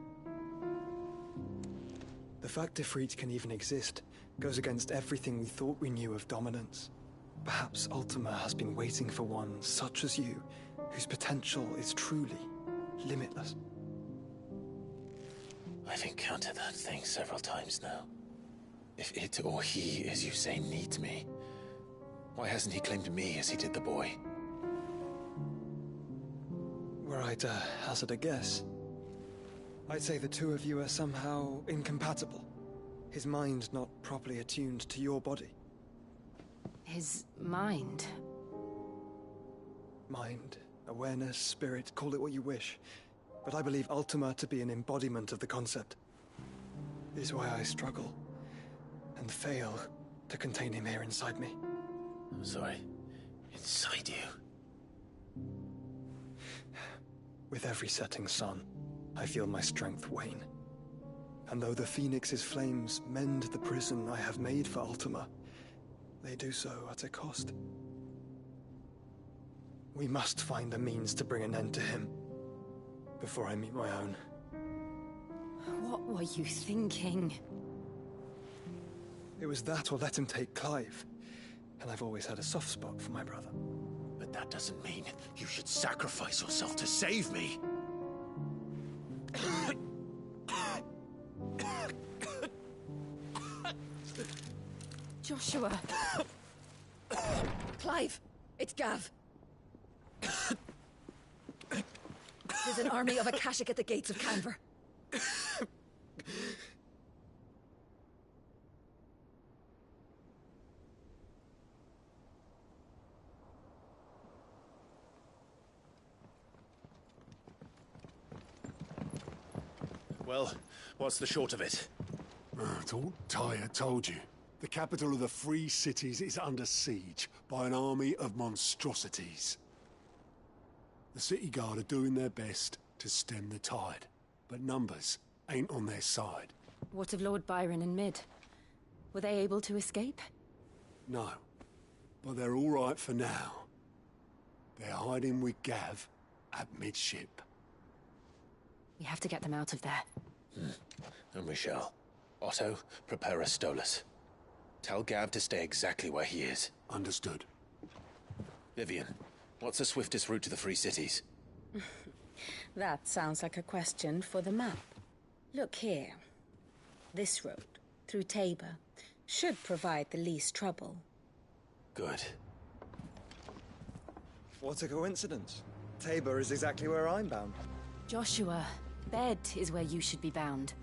The fact Ifrit can even exist goes against everything we thought we knew of dominance. Perhaps Ultima has been waiting for one such as you, whose potential is truly limitless. I've encountered that thing several times now. If it or he, as you say, needs me, why hasn't he claimed me as he did the boy? Were I to hazard a guess, I'd say the two of you are somehow incompatible. His mind not properly attuned to your body. His mind? Mind, awareness, spirit, call it what you wish. But I believe Ultima to be an embodiment of the concept. It is why I struggle and fail to contain him here inside me. I'm sorry. Inside you? With every setting sun, I feel my strength wane. And though the Phoenix's flames mend the prison I have made for Ultima, they do so at a cost. We must find a means to bring an end to him before I meet my own. What were you thinking? It was that or let him take Clive. And I've always had a soft spot for my brother. But that doesn't mean you should sacrifice yourself to save me. Joshua! Clive! It's Gav! There's an army of Akashic at the gates of Canver. Well, what's the short of it? Thought Tyre told you. The capital of the Free Cities is under siege by an army of monstrosities. The city guard are doing their best to stem the tide, but numbers ain't on their side. What of Lord Byron and Mid? Were they able to escape? No, but they're all right for now. They're hiding with Gav at midship. We have to get them out of there. And we shall. Otto, prepare a Stolas. Tell Gav to stay exactly where he is. Understood. Vivian, what's the swiftest route to the Free Cities? That sounds like a question for the map. Look here. This road, through Tabor, should provide the least trouble. Good. What a coincidence. Tabor is exactly where I'm bound. Joshua, bed is where you should be bound.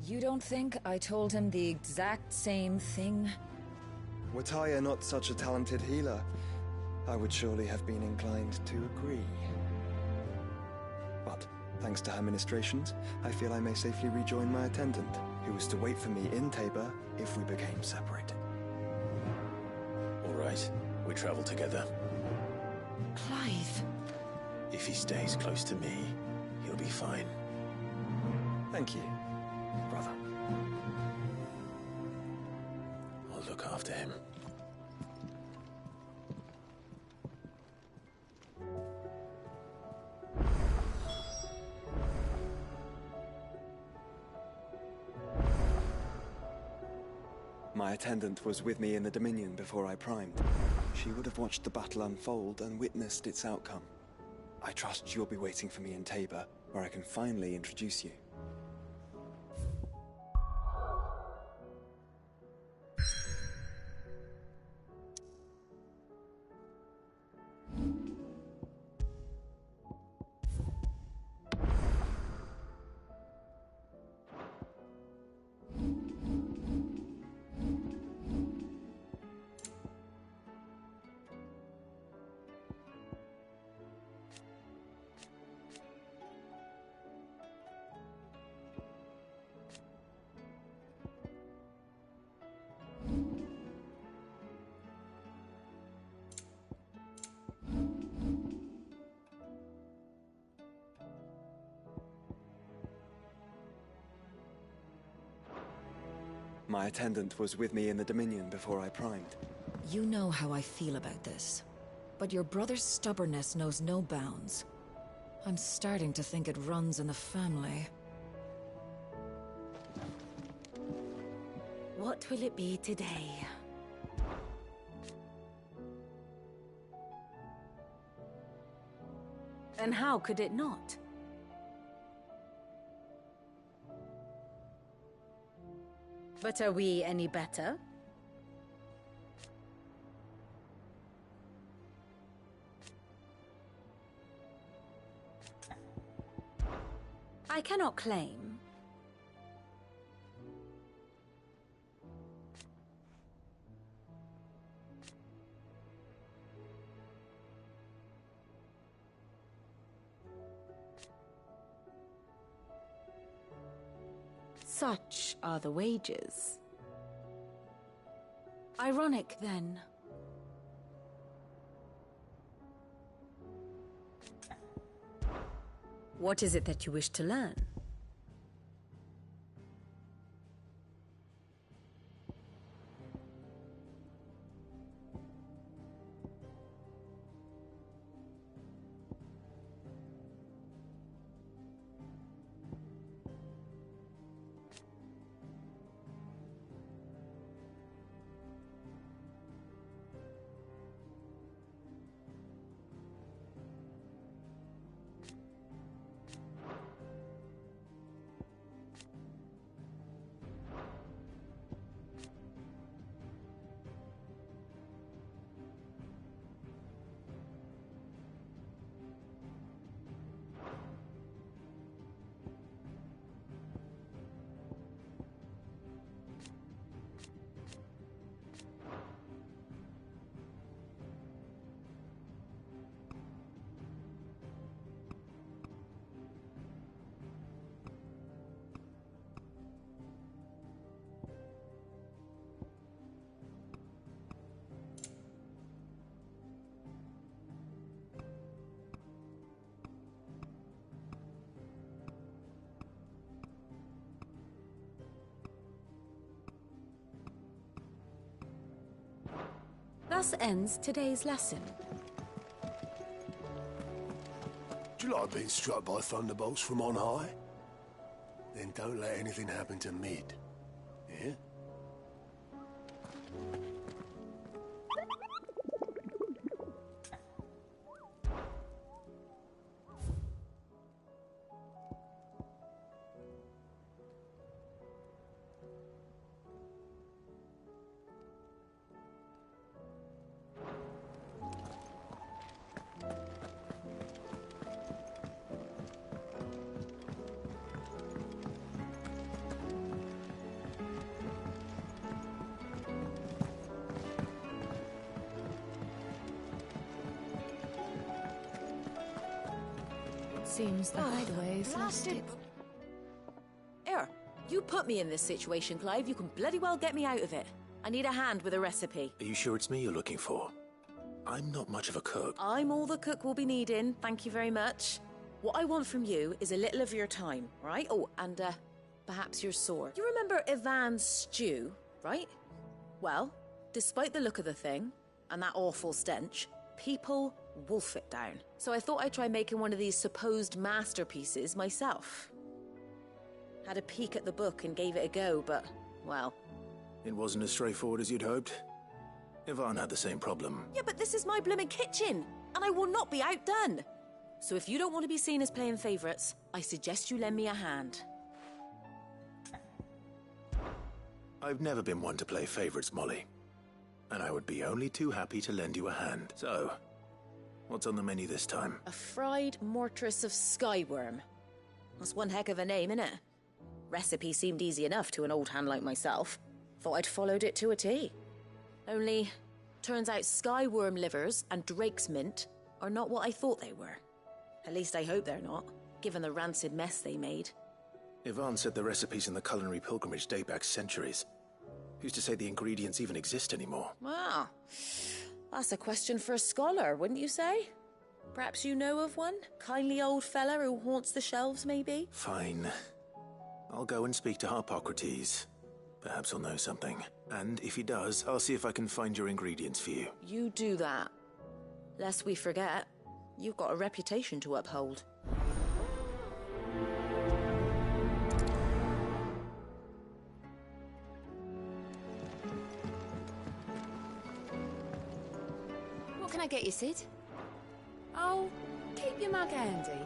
You don't think I told him the exact same thing? Were Tyre not such a talented healer, I would surely have been inclined to agree. But, thanks to her ministrations, I feel I may safely rejoin my attendant, who was to wait for me in Tabor if we became separated. All right, we travel together. Clive! If he stays close to me, he'll be fine. Thank you, brother. look after him. My attendant was with me in the Dominion before I primed. She would have watched the battle unfold and witnessed its outcome. I trust you'll be waiting for me in Tabor, where I can finally introduce you. My attendant was with me in the Dominion before I primed. You know how I feel about this, but your brother's stubbornness knows no bounds. I'm starting to think it runs in the family. What will it be today? And how could it not? But are we any better? I cannot claim. Such are the wages. Ironic, then. What is it that you wish to learn? Thus ends today's lesson. Do you like being struck by thunderbolts from on high? Then don't let anything happen to Mid. Yeah? Seems the hideaways Blasted. Here, you put me in this situation, Clive. You can bloody well get me out of it. I need a hand with a recipe. Are you sure it's me you're looking for? I'm not much of a cook. I'm all the cook will be needing, thank you very much. What I want from you is a little of your time, right? Oh, and perhaps your sword. You remember Ivan's stew, right? Well, Despite the look of the thing, and that awful stench, people wolf it down. So I thought I'd try making one of these supposed masterpieces myself. Had a peek at the book and gave it a go, but, well... It wasn't as straightforward as you'd hoped. Yvonne had the same problem. Yeah, but this is my blooming kitchen, and I will not be outdone. So if you don't want to be seen as playing favourites, I suggest you lend me a hand. I've never been one to play favourites, Molly. And I would be only too happy to lend you a hand. So, what's on the menu this time? A fried mortress of skyworm. That's one heck of a name, innit? Recipe seemed easy enough to an old hand like myself. Thought I'd followed it to a T. Only, turns out skyworm livers and drake's mint are not what I thought they were. At least I hope they're not, given the rancid mess they made. Yvonne said the recipes in the culinary pilgrimage date back centuries. Who's to say the ingredients even exist anymore? Well, that's a question for a scholar, wouldn't you say? Perhaps you know of one? Kindly old fella who haunts the shelves, maybe? Fine. I'll go and speak to Harpocrates. Perhaps he'll know something. And if he does, I'll see if I can find your ingredients for you. You do that. Lest we forget, you've got a reputation to uphold. What can I get you, Sid? Oh, keep your mug handy.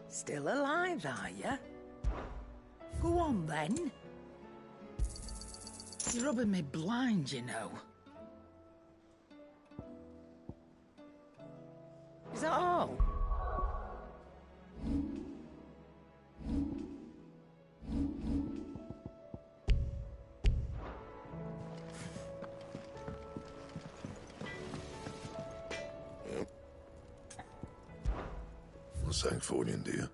Still alive, are you? Go on, then. You're rubbing me blind, you know. Is that all? Sanctfordian, do you?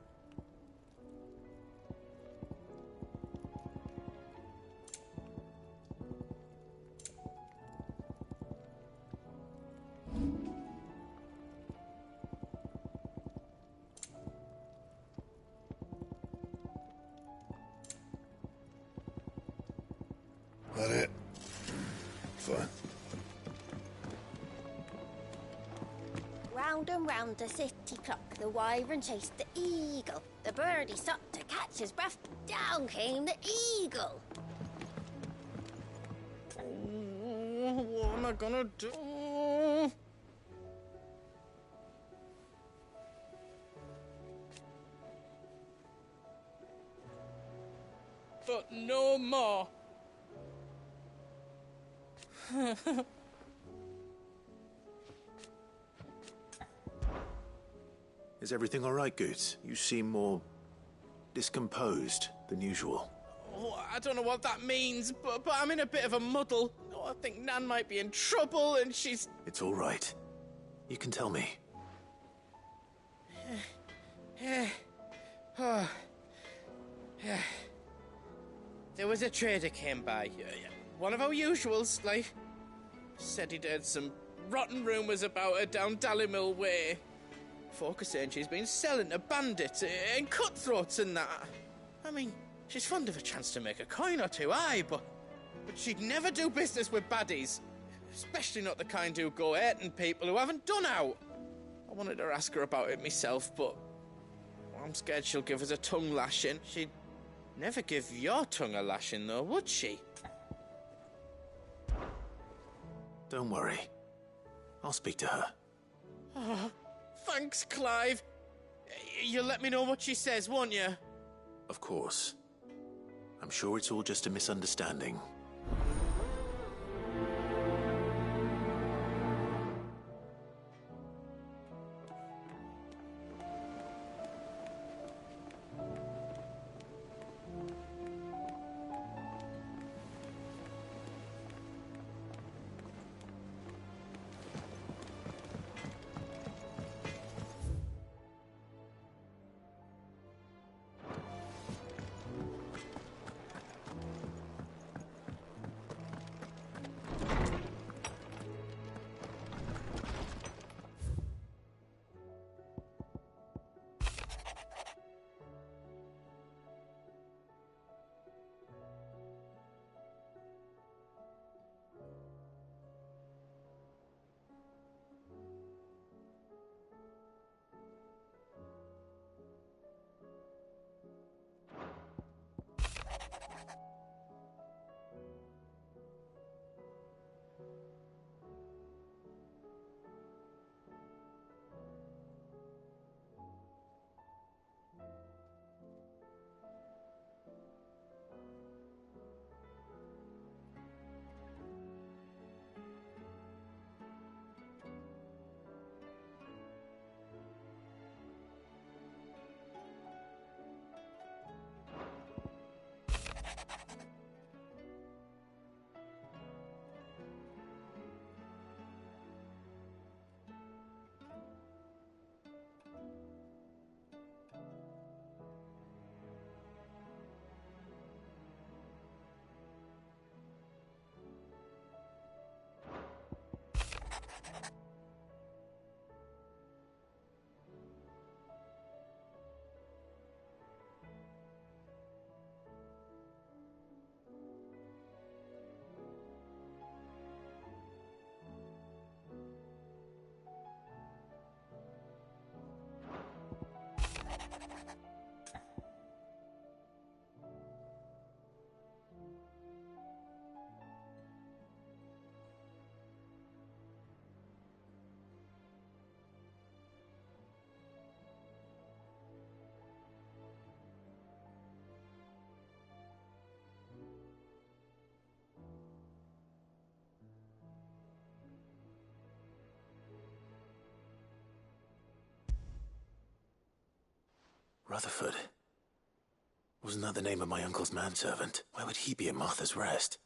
That it? Fine. Round and round the city clock, the wyvern chased the eagle. The birdie stopped to catch his breath, down came the eagle. What am I gonna do? But no more. Is everything all right, Goots? You seem more discomposed than usual. Oh, I don't know what that means, but I'm in a bit of a muddle. Oh, I think Nan might be in trouble, and she's... It's all right. You can tell me. There was a trader came by. One of our usuals, like. Said he'd heard some rotten rumours about her down Dalimil Way. Folk are saying she's been selling to bandits and cutthroats and that. I mean, she's fond of a chance to make a coin or two, aye, but she'd never do business with baddies. Especially not the kind who go hurting people who haven't done out. I wanted to ask her about it myself, but I'm scared she'll give us a tongue lashing. She'd never give your tongue a lashing, though, would she? Don't worry. I'll speak to her. Oh, thanks, Clive. You'll let me know what she says, won't you? Of course. I'm sure it's all just a misunderstanding. Rutherford. Wasn't that the name of my uncle's manservant? Why would he be at Martha's Rest?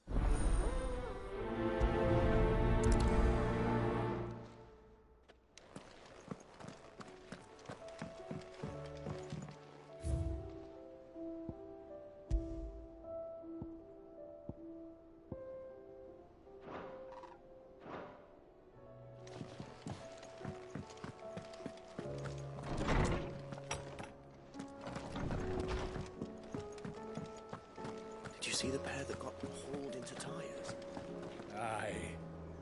Did you see the pair that got hauled into tires? Aye.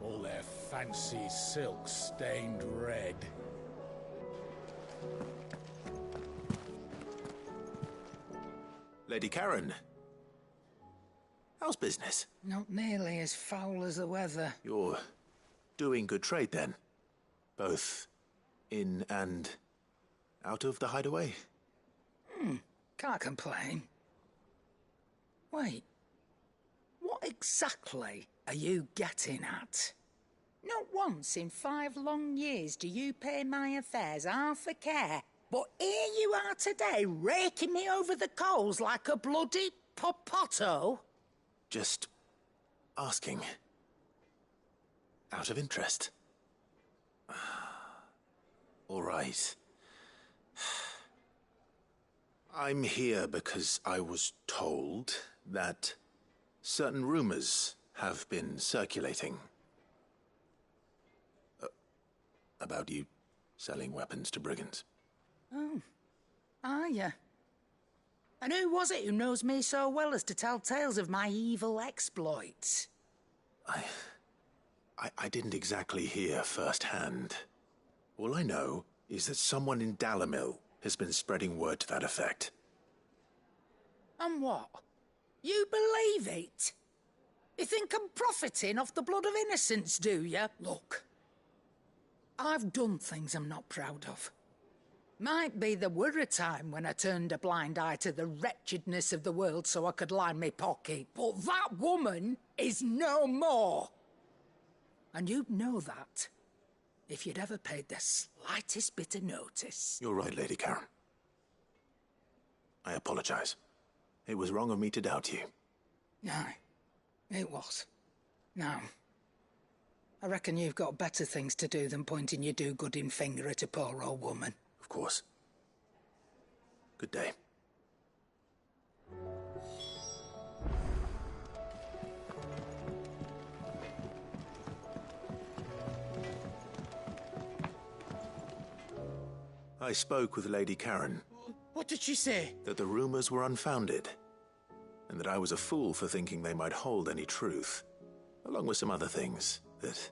All their fancy silk stained red. Lady Karen. How's business? Not nearly as foul as the weather. You're doing good trade then? Both in and out of the hideaway? Can't complain. Wait. What exactly are you getting at? Not once in 5 long years do you pay my affairs half a care. But here you are today, raking me over the coals like a bloody popoto. Just asking. Out of interest. All right. I'm here because I was told that certain rumors have been circulating about you selling weapons to brigands. Oh, are you? And who was it who knows me so well as to tell tales of my evil exploits? I didn't exactly hear firsthand. All I know is that someone in Dalimil has been spreading word to that effect. And what? You believe it? You think I'm profiting off the blood of innocents, do you? Look, I've done things I'm not proud of. Might be there were a time when I turned a blind eye to the wretchedness of the world so I could line my pocket, but that woman is no more. And you'd know that if you'd ever paid the slightest bit of notice. You're right, Lady Karen. I apologize. It was wrong of me to doubt you. No, it was. Now, I reckon you've got better things to do than pointing your do-gooding finger at a poor old woman. Of course. Good day. I spoke with Lady Karen. What did she say? That the rumors were unfounded, and that I was a fool for thinking they might hold any truth, along with some other things that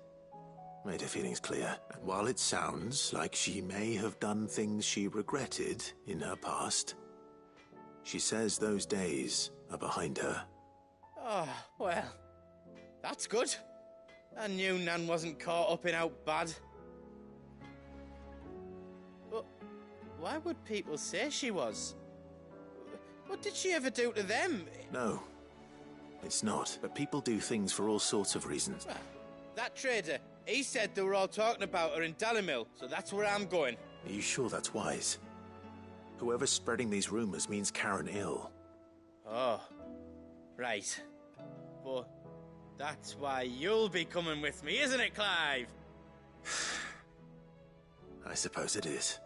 made her feelings clear. And while it sounds like she may have done things she regretted in her past, she says those days are behind her. Oh, well, that's good. I knew Nan wasn't caught up in out bad. But why would people say she was? What did she ever do to them? No, it's not. But people do things for all sorts of reasons. Well, that trader, he said they were all talking about her in Dalimil, so that's where I'm going. Are you sure that's wise? Whoever's spreading these rumors means Karen ill. Oh, right. But that's why you'll be coming with me, isn't it, Clive? I suppose it is.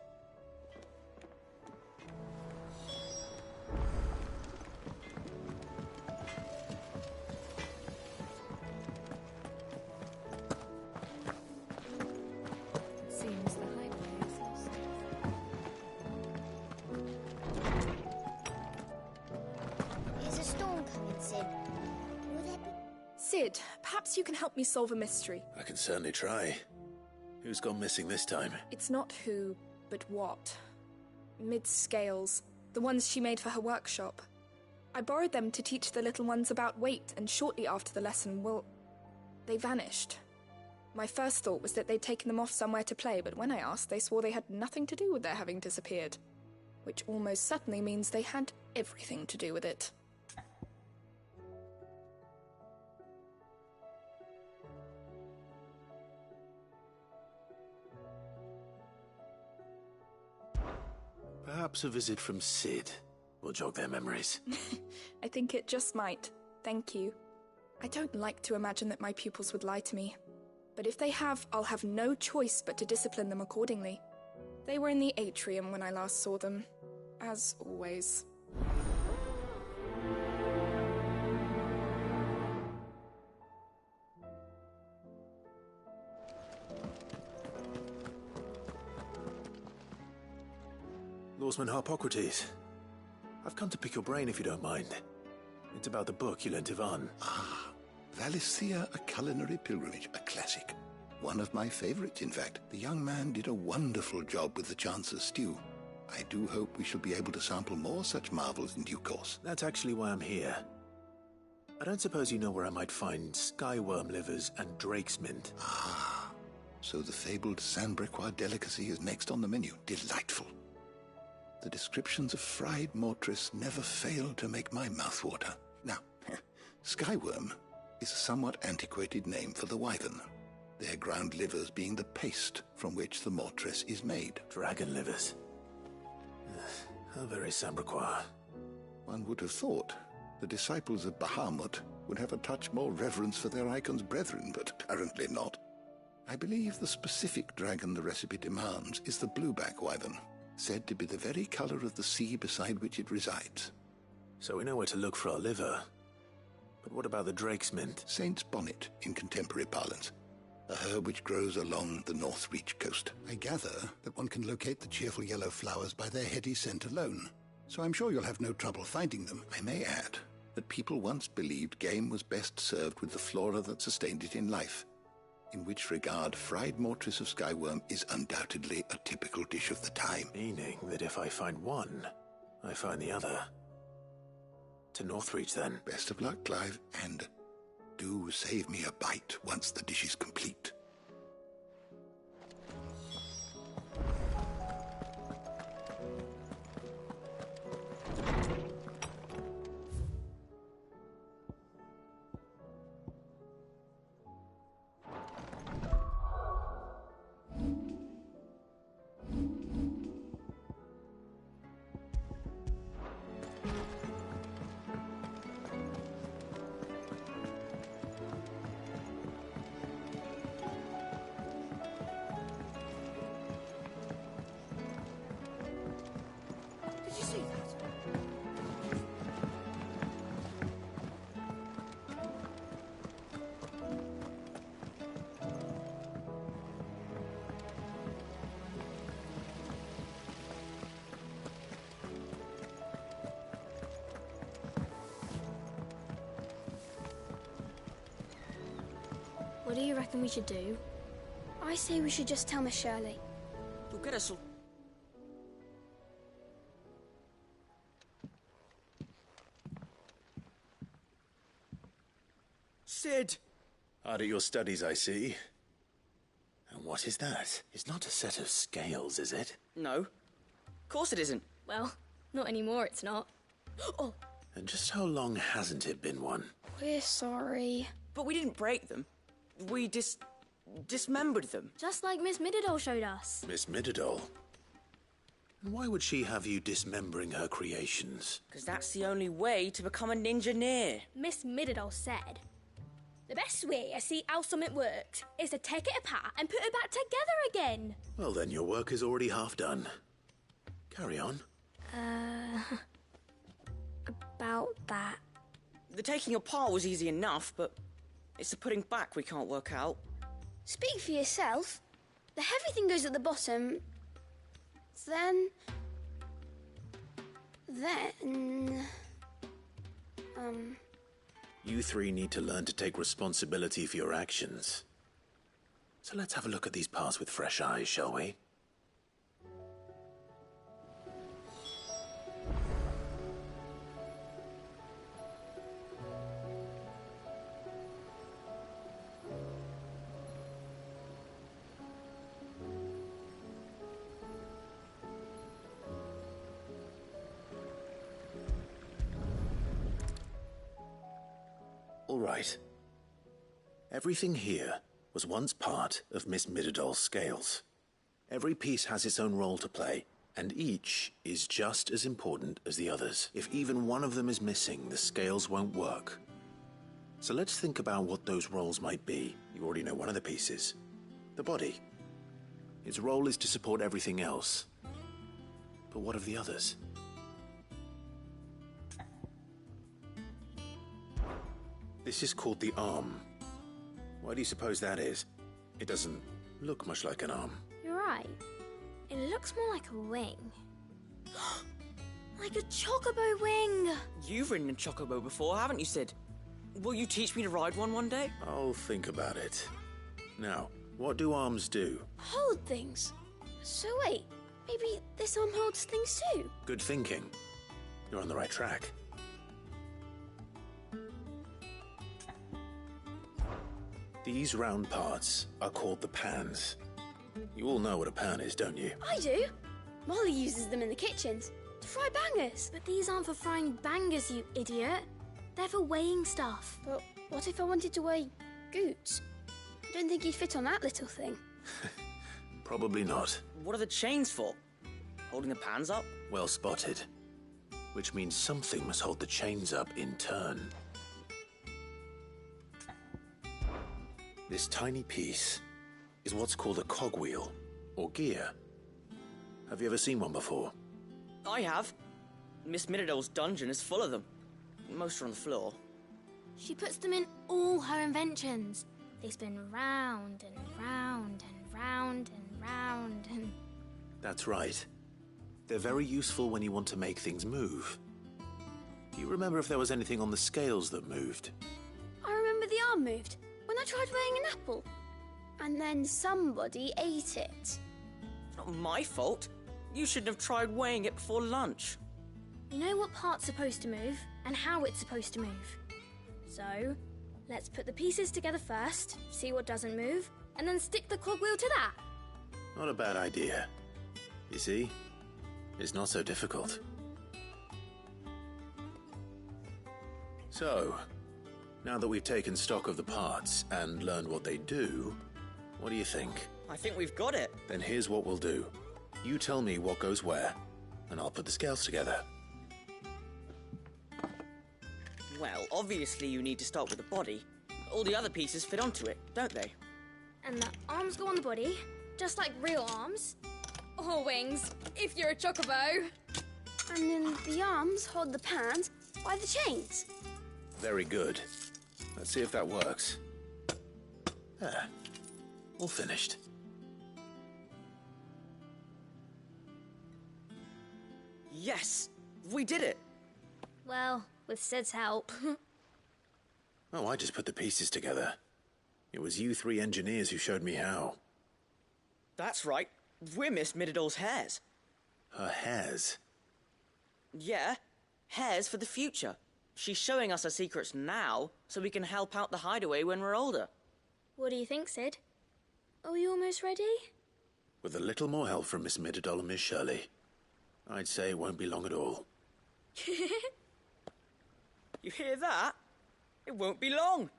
Seems the highway is lost. There's a storm coming, Sid. Will there be... Sid, perhaps you can help me solve a mystery. I can certainly try. Who's gone missing this time? It's not who, but what. Mid's scales, the ones she made for her workshop. I borrowed them to teach the little ones about weight, and shortly after the lesson, well, they vanished. My first thought was that they'd taken them off somewhere to play, but when I asked, they swore they had nothing to do with their having disappeared. Which almost certainly means they had everything to do with it. Perhaps Perhaps a visit from Sid will jog their memories. I think it just might. Thank you. I don't like to imagine that my pupils would lie to me. But if they have, I'll have no choice but to discipline them accordingly. They were in the atrium when I last saw them. As always. Lawsman Harpocrates, I've come to pick your brain if you don't mind. It's about the book you lent Ivan. Ah, Valisthea, A Culinary Pilgrimage, a classic. One of my favorites, in fact. The young man did a wonderful job with the Chance's stew. I do hope we shall be able to sample more such marvels in due course. That's actually why I'm here. I don't suppose you know where I might find skyworm livers and drake's mint. Ah, so the fabled Sanbrequois delicacy is next on the menu. Delightful. The descriptions of fried mortris never fail to make my mouth water. Now, skyworm is a somewhat antiquated name for the wyvern, their ground livers being the paste from which the mortris is made. Dragon livers. How very Sanbrequois. One would have thought the disciples of Bahamut would have a touch more reverence for their icon's brethren, but apparently not. I believe the specific dragon the recipe demands is the blueback wyvern, said to be the very color of the sea beside which it resides. So we know where to look for our liver. But what about the drake's mint? Saint's bonnet, in contemporary parlance. A herb which grows along the North Reach coast. I gather that one can locate the cheerful yellow flowers by their heady scent alone. So I'm sure you'll have no trouble finding them. I may add that people once believed game was best served with the flora that sustained it in life. In which regard, fried mortris of skyworm is undoubtedly a typical dish of the time. Meaning that if I find one, I find the other. To Northreach, then. Best of luck, Clive, and do save me a bite once the dish is complete. What do you reckon we should do? I say we should just tell Miss Shirley. You'll get us. Sid! Hard at your studies, I see. And what is that? It's not a set of scales, is it? No. Of course it isn't. Well, not anymore, it's not. Oh! And just how long hasn't it been one? We're sorry. But we didn't break them. We dismembered them. Just like Miss Mididol showed us. Miss Mididol? And why would she have you dismembering her creations? Because that's the only way to become a ninja-neer. Miss Mididol said, the best way I see how something works is to take it apart and put it back together again. Well, then your work is already half done. Carry on. About that. The taking apart was easy enough, but it's the putting back we can't work out. Speak for yourself. The heavy thing goes at the bottom. Then... You three need to learn to take responsibility for your actions. So let's have a look at these parts with fresh eyes, shall we? All right. Everything here was once part of Miss Mididol's scales. Every piece has its own role to play, And each is just as important as the others. If even one of them is missing, the scales won't work. So let's think about what those roles might be. You already know one of the pieces. The body. Its role is to support everything else. But what of the others? This is called the arm. Why do you suppose that is? It doesn't look much like an arm. You're right. It looks more like a wing. Like a chocobo wing! You've ridden a chocobo before, haven't you, Sid? Will you teach me to ride one day? I'll think about it. Now, what do arms do? Hold things. So wait, maybe this arm holds things too? Good thinking. You're on the right track. These round parts are called the pans. You all know what a pan is, don't you? I do. Molly uses them in the kitchens to fry bangers. But these aren't for frying bangers, you idiot. They're for weighing stuff. But what if I wanted to weigh goods? I don't think you'd fit on that little thing. Probably not. What are the chains for? Holding the pans up? Well spotted. Which means something must hold the chains up in turn. This tiny piece is what's called a cogwheel, or gear. Have you ever seen one before? I have. Miss Midodol's dungeon is full of them. Most are on the floor. She puts them in all her inventions. They spin round and round and round and round and... That's right. They're very useful when you want to make things move. Do you remember if there was anything on the scales that moved? I remember the arm moved when I tried weighing an apple. And then somebody ate it. It's not my fault. You shouldn't have tried weighing it before lunch. You know what part's supposed to move and how it's supposed to move. So, let's put the pieces together first, see what doesn't move, and then stick the cogwheel to that. Not a bad idea. You see? It's not so difficult. So, now that we've taken stock of the parts and learned what they do, what do you think? I think we've got it. Then here's what we'll do. You tell me what goes where, and I'll put the scales together. Well, obviously you need to start with the body. All the other pieces fit onto it, don't they? And the arms go on the body, just like real arms. Or wings, if you're a chocobo. And then the arms hold the pans by the chains. Very good. Let's see if that works. There. All finished. Yes! We did it! Well, with Sid's help. Oh, I just put the pieces together. It was you three engineers who showed me how. That's right. We're Miss Midodol's hares. Her hares? Yeah, hares for the future. She's showing us her secrets now, so we can help out the hideaway when we're older. What do you think, Sid? Are we almost ready? With a little more help from Miss Midodol and Miss Shirley, I'd say it won't be long at all. You hear that? It won't be long.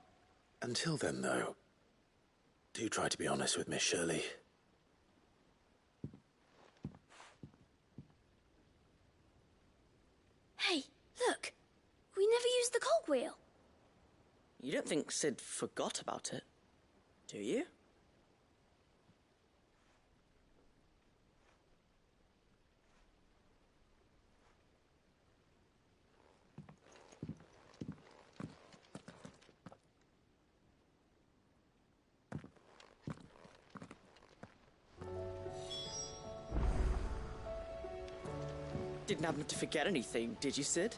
Until then, though, do try to be honest with Miss Shirley. Hey, look! We never used the cogwheel. You don't think Sid forgot about it, do you? Didn't happen to forget anything, did you, Sid?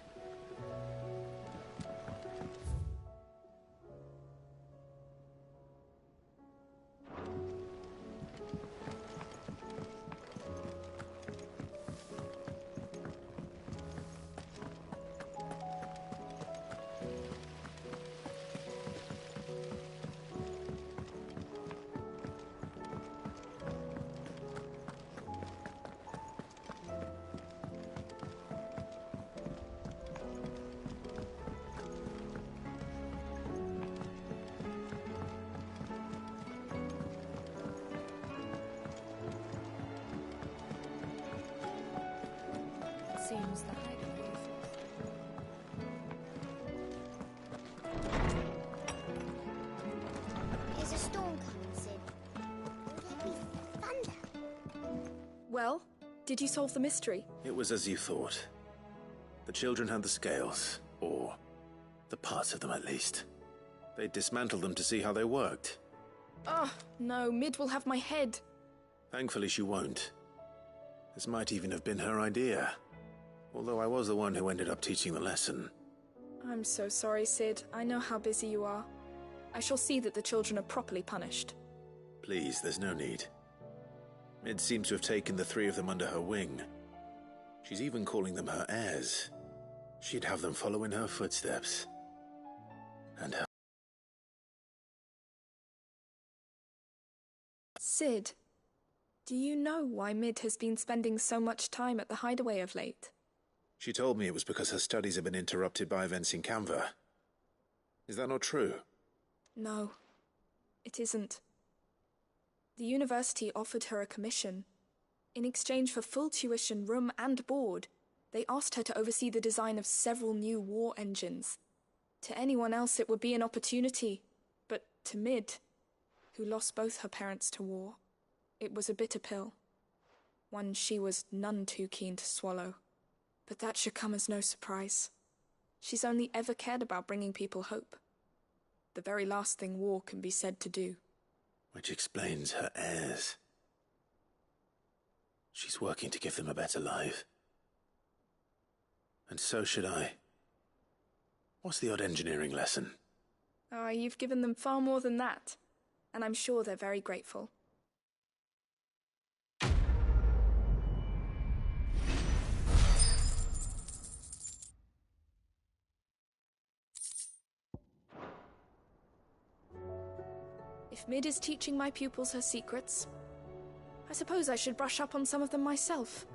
seems the hideaway There's a storm coming, Sid. Will there be thunder? Well, did you solve the mystery? It was as you thought. The children had the scales, or the parts of them at least. They dismantled them to see how they worked. Oh, no, Mid will have my head. Thankfully she won't. This might even have been her idea. Although I was the one who ended up teaching the lesson. I'm so sorry, Sid. I know how busy you are. I shall see that the children are properly punished. Please, there's no need. Mid seems to have taken the three of them under her wing. She's even calling them her heirs. She'd have them follow in her footsteps. And her... Sid, do you know why Mid has been spending so much time at the hideaway of late? She told me it was because her studies have been interrupted by events in Canva. Is that not true? No, it isn't. The university offered her a commission. In exchange for full tuition, room and board, they asked her to oversee the design of several new war engines. To anyone else it would be an opportunity, but to Mid, who lost both her parents to war, it was a bitter pill. One she was none too keen to swallow. But that should come as no surprise. She's only ever cared about bringing people hope. The very last thing war can be said to do. Which explains her heirs. She's working to give them a better life. And so should I. What's the odd engineering lesson? Ah, you've given them far more than that. And I'm sure they're very grateful. If Mid is teaching my pupils her secrets, I suppose I should brush up on some of them myself.